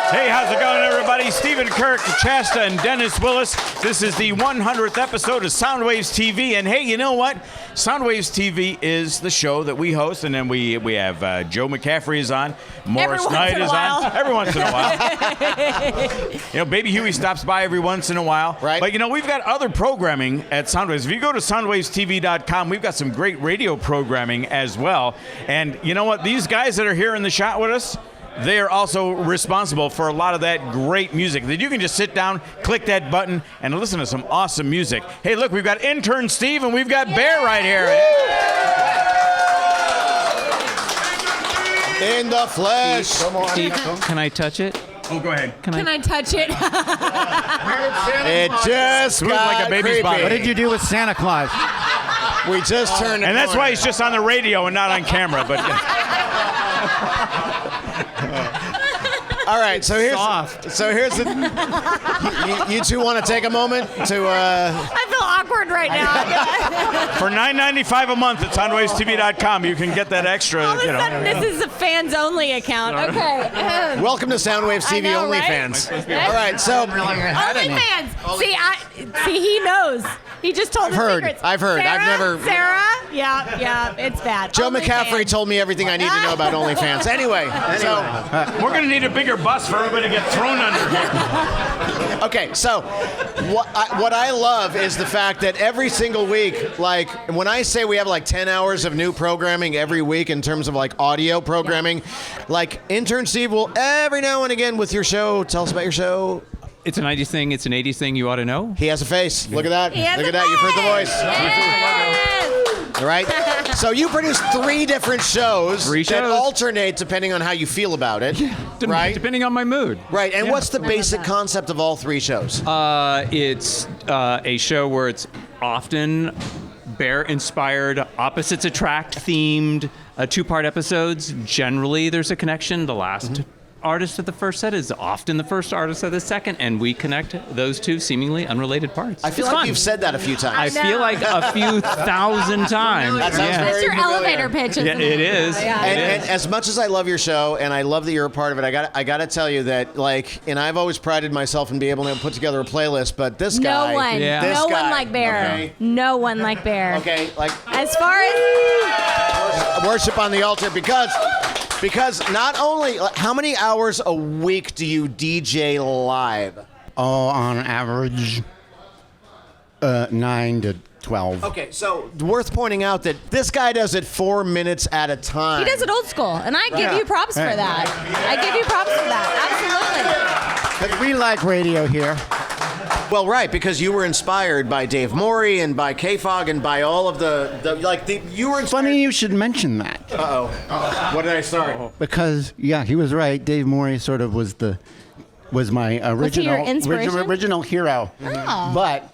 Hey, how's it going, everybody? Stephen Kirk, Chasta, and Dennis Willis. This is the 100th episode of Soundwaves TV. And hey, you know what? Soundwaves TV is the show that we host, and then we have Joe McCaffrey is on, Morris Knight is on. Every once in a while. Baby Huey stops by every once in a while. Right. But, we've got other programming at Soundwaves. If you go to soundwavestv.com, we've got some great radio programming as well. And you know what? These guys that are here in the shot with us, they are also responsible for a lot of that great music that you can just sit down, click that button, and listen to some awesome music. Hey, look, we've got Intern Steve and we've got Bear right here. In the flesh. Steve, can I touch it? Oh, go ahead. Can I touch it? It just Smooth got like a baby's creepy. bottom. What did you do with Santa Claus? We just turned And that's why he's just on the radio and not on camera. But all right, so here's the. You two want to take a moment to. I feel awkward right now. For $9.95 a month at soundwavestv.com, you can get that extra. All of a sudden, this is a fans-only account. Okay. Welcome to Soundwaves TV OnlyFans. All right, so OnlyFans. See, he knows. He just told the secrets. I've heard. Sarah, I've never. Sarah? Yeah, it's bad. Joe McCaffrey told me everything I need to know about OnlyFans. Anyway, so we're going to need a bigger bus for everybody to get thrown under here. Okay, so what I love is the fact that every single week, like when I say we have like 10 hours of new programming every week in terms of like audio programming, like Intern Steve will every now and again with your show, tell us about your show. It's a 90s thing. It's an 80s thing you ought to know. He has a face. Look at that. Look at that. You've heard the voice. Yes. All right. So you produce 3 different shows. 3 that shows. alternate depending on how you feel about it. Right? Depending on my mood. Right. And what's the basic concept of all 3 shows? It's a show where it's often bear-inspired, opposites attract themed, 2-part episodes. Generally, there's a connection. The last artist of the first set is often the first artist of the second, and we connect those 2 seemingly unrelated parts. I feel It's like fun. you've said that a few times. I feel like a few thousand times. That sounds That's very your familiar. elevator pitch. Isn't Yeah, it is. Yeah. And as much as I love your show and I love that you're a part of it, I got to tell you that, like, and I've always prided myself in being able to put together a playlist, but this guy, No one. Yeah. this No guy, one like Bear. okay? No one like Bear. Okay, like As far as worship on the altar because not only how many hours a week do you DJ live? Oh, on average, 9 to 12. Okay, so worth pointing out that this guy does it 4 minutes at a time. he does it old school, and I give you props for that. I give you props for that. Absolutely. But we like radio here. Well, right, because you were inspired by Dave Morey and by K-Fog and by all of you were inspired. Funny you should mention that. Uh-oh. What did I start? Because, yeah, he was right. Dave Morey sort of was my your inspiration? original hero. Oh. But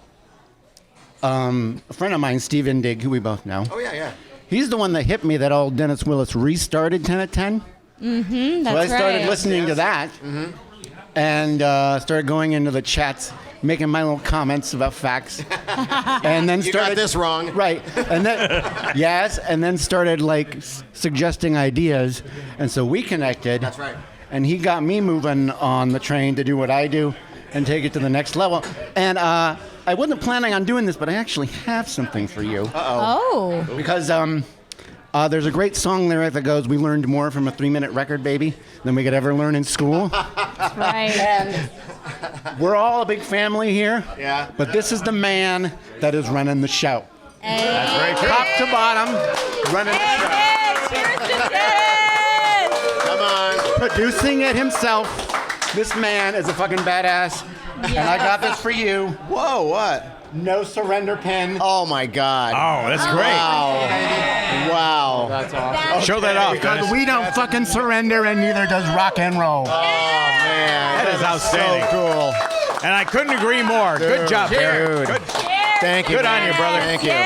a friend of mine, Steve Indig, who we both know, Oh, yeah. he's the one that hit me that old Dennis Willis restarted 10 at 10. Mm-hmm. That's So I started right. listening to that and started going into the chats, making my little comments about facts. And then You got this wrong. Right. And then yes, and then started like suggesting ideas. And so we connected. That's right. And he got me moving on the train to do what I do and take it to the next level. And I wasn't planning on doing this, but I actually have something for you. Oh. Because there's a great song lyric that goes, "We learned more from a 3-minute record, baby, than we could ever learn in school." That's right. And we're all a big family here. Yeah. But this is the man that is running the show. That's very true. Top to bottom, running the show. Cheers to Dennis. Come on. Producing it himself. This man is a fucking badass. And I got this for you. Whoa, what? No surrender pen. Oh, my God. Oh, that's great. Wow. That's awesome. Show that off, Because Dennis. we don't fucking surrender, and neither does rock and roll. Oh, man. That is outstanding. So cool. And I couldn't agree more. Good job, Bear. Good. Thank you. Good on you, brother. Thank you. Amen.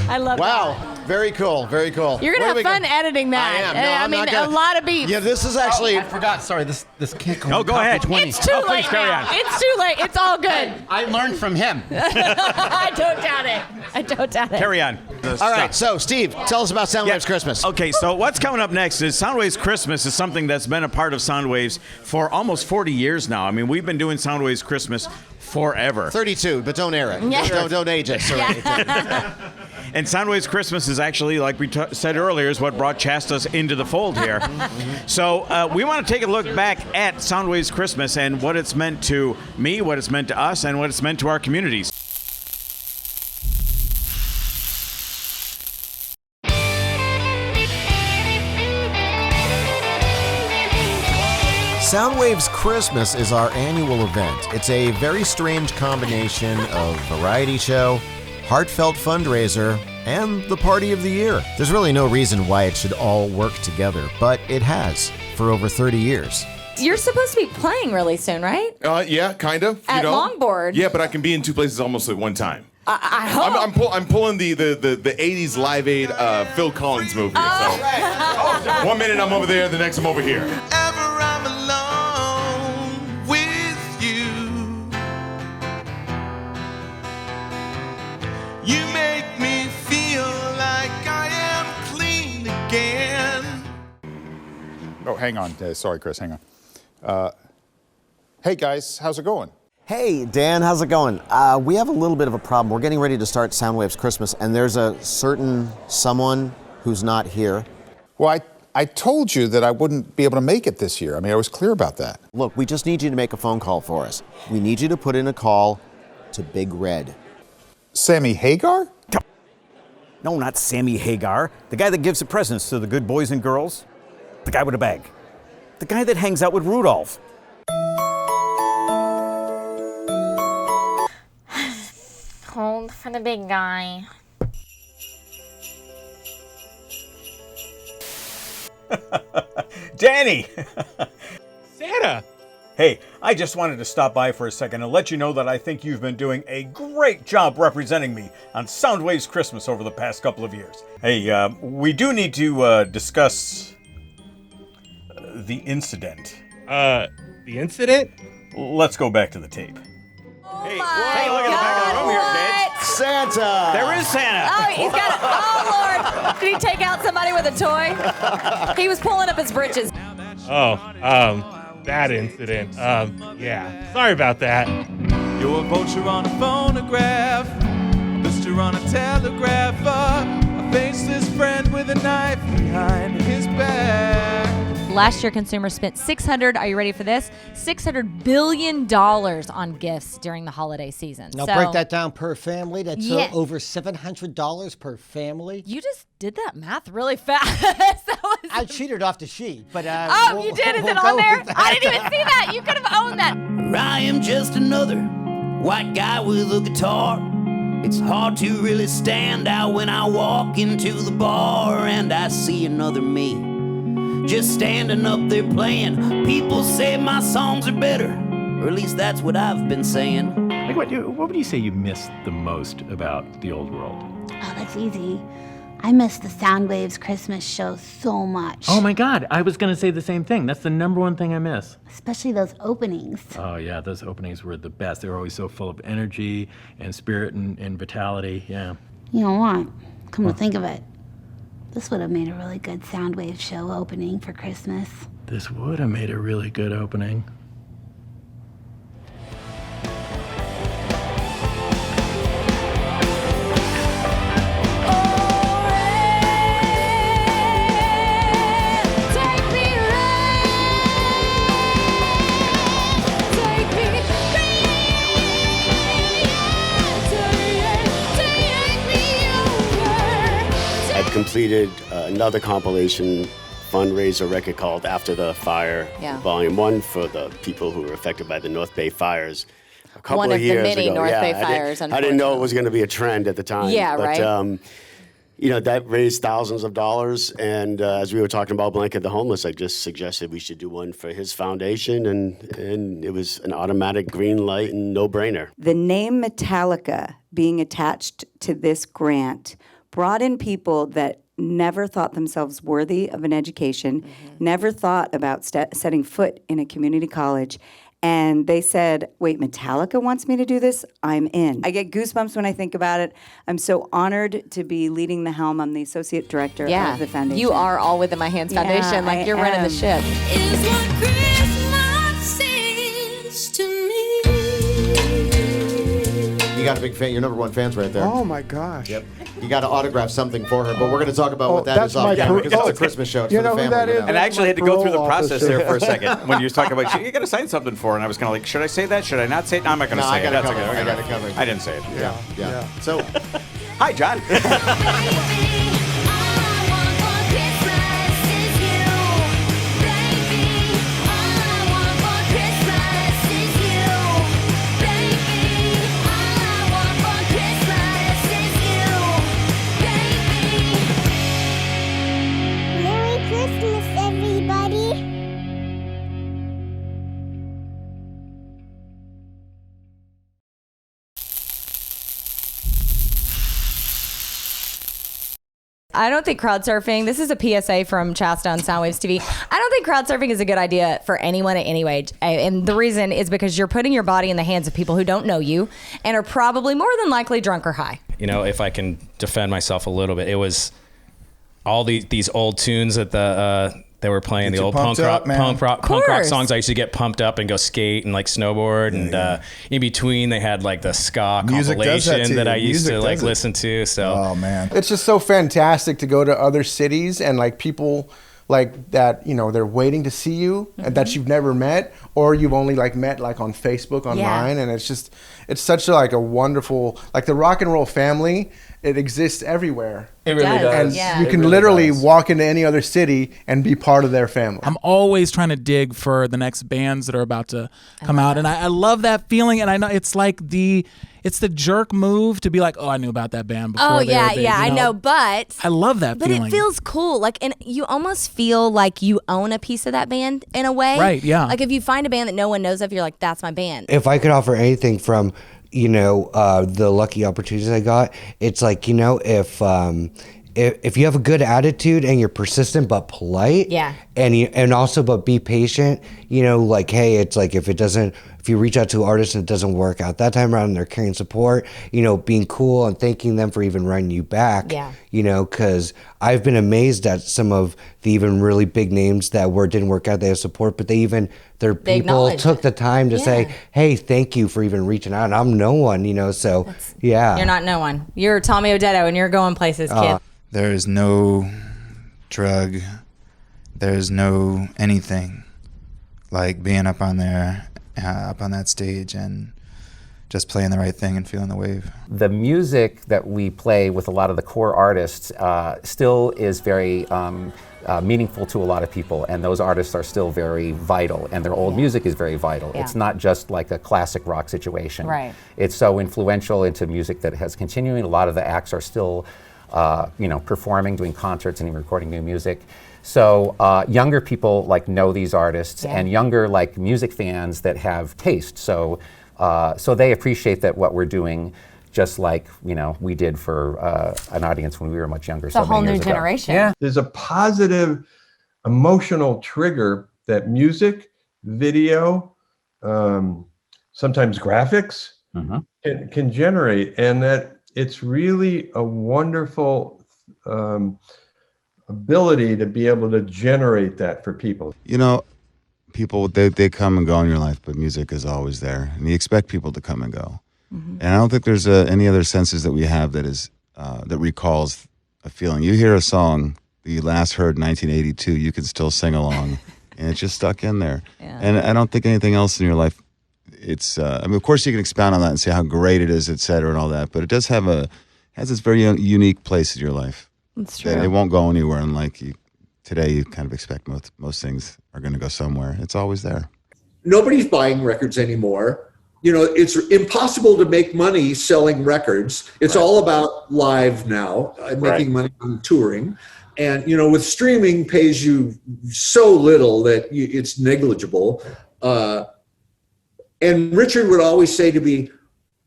I love that. Wow. Very cool. Very cool. You're going to have fun editing that. I am. No, I'm mean, not gonna. a lot of beats. Yeah, this is actually. I forgot. Sorry, this can't go. No, on go top of ahead. 20. It's too late carry now. on. It's too late. It's all good. I learned from him. I don't doubt it. I don't doubt it. Carry on. All right, so Steve, tell us about Soundwaves Christmas. Okay, so what's coming up next is Soundwaves Christmas is something that's been a part of Soundwaves for almost 40 years now. I mean, we've been doing Soundwaves Christmas forever. 32, but don't air it. Yeah. Don't age us or anything. And Soundwaves Christmas is actually, like we said earlier, is what brought Chasta into the fold here. So we want to take a look back at Soundwaves Christmas and what it's meant to me, what it's meant to us, and what it's meant to our communities. Soundwaves Christmas is our annual event. It's a very strange combination of variety show, heartfelt fundraiser, and the party of the year. There's really no reason why it should all work together, but it has for over 30 years. You're supposed to be playing really soon, right? Yeah, kind of. At Longboard. Yeah, but I can be in 2 places almost at one time. I hope. I'm pulling the 80s Live Aid Phil Collins movie. So 1 minute I'm over there, the next I'm over here. You make me feel like I am clean again. Oh, hang on. Sorry, Chris, hang on. Hey, guys, how's it going? Hey, Dan, how's it going? We have a little bit of a problem. We're getting ready to start Soundwaves Christmas, and there's a certain someone who's not here. Well, I told you that I wouldn't be able to make it this year. I mean, I was clear about that. Look, we just need you to make a phone call for us. We need you to put in a call to Big Red. Sammy Hagar? No, not Sammy Hagar. The guy that gives the presents to the good boys and girls. The guy with a bag. The guy that hangs out with Rudolph. Hold gold for the big guy. Danny! Santa! Hey, I just wanted to stop by for a second and let you know that I think you've been doing a great job representing me on Soundwaves Christmas over the past couple of years. Hey, we do need to discuss the incident. The incident? Let's go back to the tape. Hey, look at the back of the room here, kids. Santa! There is Santa! Oh, he's got oh, Lord. Did he take out somebody with a toy? He was pulling up his britches. That incident. Yeah. Sorry about that. You're a vulture on a phonograph, a blister on a telegraph, a faceless friend with a knife behind his back. Last year, consumers spent are you ready for this? $600 billion on gifts during the holiday season. Now break that down per family. That's over $700 per family. You just did that math really fast. I cheated off the sheet, but you did? Is it on there? I didn't even see that. You could have owned that. I am just another white guy with a guitar. It's hard to really stand out when I walk into the bar and I see another me. Just standing up there playing. People say my songs are better, or at least that's what I've been saying. Like what would you say you miss the most about the old world? Oh, that's easy. I miss the Soundwaves Christmas show so much. Oh my God, I was gonna say the same thing. That's the number one thing I miss. Especially those openings. Oh yeah, those openings were the best. They were always so full of energy and spirit and vitality, yeah. You know what? Come to think of it, this would have made a really good Soundwave show opening for Christmas. This would have made a really good opening. Completed another compilation fundraiser record called After the Fire, Volume 1 for the people who were affected by the North Bay fires a couple One of of years the many ago. North Bay fires, I didn't know it was going to be a trend at the time. Yeah, but, right. That raised thousands of dollars. And as we were talking about Blanket the Homeless, I just suggested we should do one for his foundation. And it was an automatic green light and no-brainer. The name Metallica being attached to this grant brought in people that never thought themselves worthy of an education, never thought about setting foot in a community college. And they said, wait, Metallica wants me to do this? I'm in. I get goosebumps when I think about it. I'm so honored to be leading the helm. I'm the associate director of the foundation. You are all within my hands foundation. Like you're running the ship. You got a big fan. Your number one fan's right there. Oh my gosh. Yep. You got to autograph something for her, but we're going to talk about what that is off camera because it's a Christmas show. It's for the family. That is? And I actually had to go through the process there for a second second when you was talking about you got to sign something for, and I was kind of like, should I say that? Should I not say it? No, I'm not going to say it. That's okay. I got it covered. I didn't say it. Yeah. So, hi, John. I don't think crowd surfing, this is a PSA from Chasta on Soundwaves TV. I don't think crowd surfing is a good idea for anyone at any age. And the reason is because you're putting your body in the hands of people who don't know you and are probably more than likely drunk or high. You know, if I can defend myself a little bit, it was all these old tunes that they were playing, the old punk rock songs. I used to get pumped up and go skate and like snowboard. And in between, they had like the ska compilation that I used to like listen to. So, oh man, it's just so fantastic to go to other cities and like people like that, you know, they're waiting to see you and that you've never met, or you've only like met like on Facebook online. And it's such a, like a wonderful, like the rock and roll family it exists everywhere. It really does. And you can literally walk into any other city and be part of their family. I'm always trying to dig for the next bands that are about to come out. And I love that feeling. And I know it's like it's the jerk move to be like, oh, I knew about that band before. Oh, they yeah, were big, yeah, I know. But I love that but feeling. It feels cool. Like, and you almost feel like you own a piece of that band in a way. Right, yeah. Like, if you find a band that no one knows of, you're like, that's my band. If I could offer anything from, the lucky opportunities I got, it's like, if you have a good attitude and you're persistent but polite, and also but be patient, like, hey, it's like if you reach out to an artist and it doesn't work out that time around and they're carrying support, being cool and thanking them for even writing you back, because I've been amazed at some of the even really big names that didn't work out. They have support, but their people took the time to say, hey, thank you for even reaching out. And I'm no one, so yeah. You're not no one. You're Tommy Odetto and you're going places, kid. There is no drug, there's no anything like being up on there, up on that stage and just playing the right thing and feeling the wave. The music that we play with a lot of the core artists still is very meaningful to a lot of people, and those artists are still very vital, and their old music is very vital. It's not just like a classic rock situation. Right. It's so influential into music that has continuing. A lot of the acts are still performing, doing concerts, and even recording new music. So younger people know these artists, and younger music fans that have taste. So they appreciate that what we're doing, just like we did for an audience when we were much younger. It's a whole new generation. Yeah, there's a positive emotional trigger that music, video, sometimes graphics can generate, and that it's really a wonderful ability to be able to generate that for people. People, they come and go in your life, but music is always there. And you expect people to come and go. And I don't think there's any other senses that we have that is that recalls a feeling. You hear a song that you last heard in 1982, you can still sing along, and it's just stuck in there. And I don't think anything else in your life, it's, of course you can expound on that and say how great it is, et cetera, and all that, but it does has this very unique place in your life. That's true. It won't go anywhere, and today you kind of expect most things are going to go somewhere. It's always there. Nobody's buying records anymore. It's impossible to make money selling records. It's all about live now, making money on touring. And, with streaming pays you so little that it's negligible. And Richard would always say to me,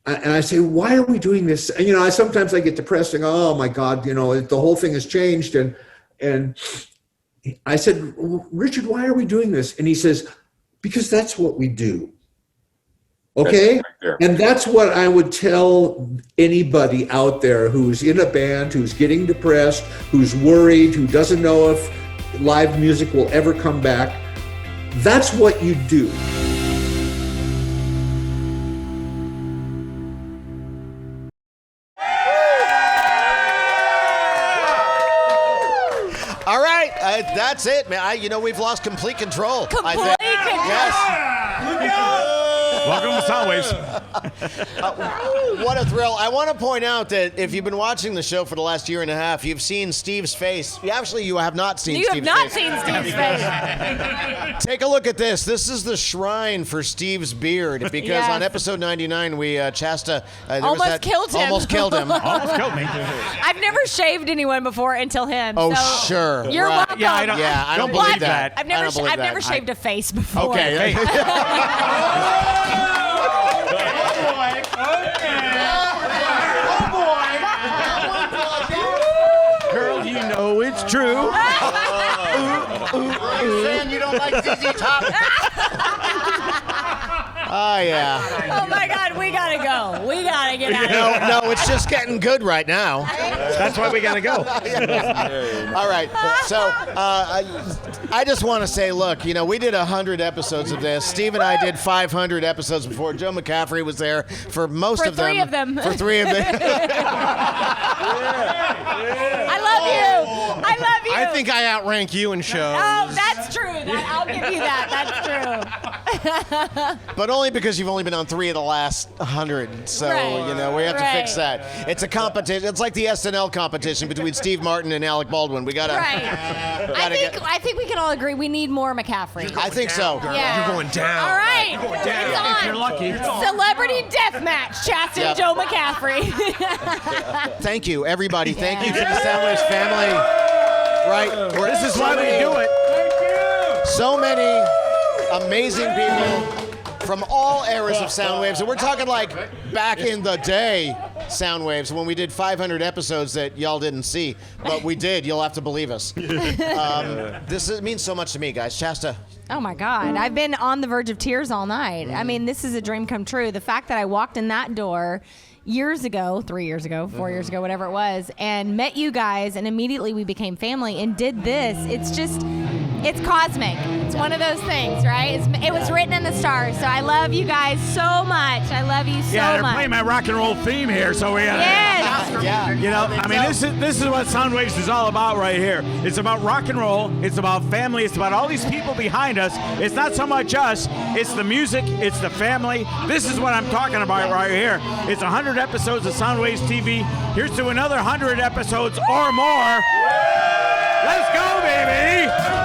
and I say, why are we doing this? And, sometimes I get depressed and go, oh my God, the whole thing has changed. And I said, Richard, why are we doing this? And he says, because that's what we do. Okay? Right, and that's what I would tell anybody out there who's in a band, who's getting depressed, who's worried, who doesn't know if live music will ever come back. That's what you do. All right, that's it, man. We've lost complete control. Complete I think. control. Yes. Welcome to Soundwaves. What a thrill. I want to point out that if you've been watching the show for the last year and a half, you've seen Steve's face. Actually, you have not seen Steve's face. You have not seen Steve's face. Take a look at this. This is the shrine for Steve's beard, because on episode 99, we, Chasta... almost killed him. Almost killed him. Almost killed me. I've never shaved anyone before until him. Oh, so sure. You're right. welcome. Yeah, I don't believe that. I've never shaved a face before. Okay. Hey. Girl, you know it's true. Saying you don't like ZZ Top. Oh, yeah. Oh, my God. We got to go. We got to get out of here. No, it's just getting good right now. That's why we got to go. All right. So I just want to say, look, we did 100 episodes of this. Steve and I did 500 episodes before. Joe McCaffrey was there for most of them. For 3 of them. For 3 of them. I love you. I love you. I think I outrank you in shows. Oh, that's true. I'll give you that. That's true. But only because you've only been on 3 of the last 100. So, Right. you know, we have to fix Right. that. It's a competition. It's like the SNL competition between Steve Martin and Alec Baldwin. We got to. Right. I think we can all agree we need more McCaffrey. I think so. Yeah. You're going down. All right. You're going down. It's on. If you're lucky. Celebrity death match. Chasta and Joe McCaffrey. Thank you, everybody. Thank you to the Soundwaves family. Right. This is why we do it. So many amazing people from all eras of Soundwaves. And we're talking like back in the day Soundwaves when we did 500 episodes that y'all didn't see. But we did. You'll have to believe us. This means so much to me, guys. Chasta. Oh my God. I've been on the verge of tears all night. I mean, this is a dream come true. The fact that I walked in that door years ago, 3 years ago, 4 years ago, whatever it was, and met you guys, and immediately we became family and did this. It's cosmic. It's one of those things, right? It was written in the stars. So I love you guys so much. I love you so much. Yeah, they're playing my rock and roll theme here, so we Yes. Yeah. You know, I mean, this is what Soundwaves is all about right here. It's about rock and roll. It's about family. It's about all these people behind us. It's not so much us. It's the music. It's the family. This is what I'm talking about right here. It's 100 episodes of Soundwaves TV. Here's to another 100 episodes or more. Let's go, baby!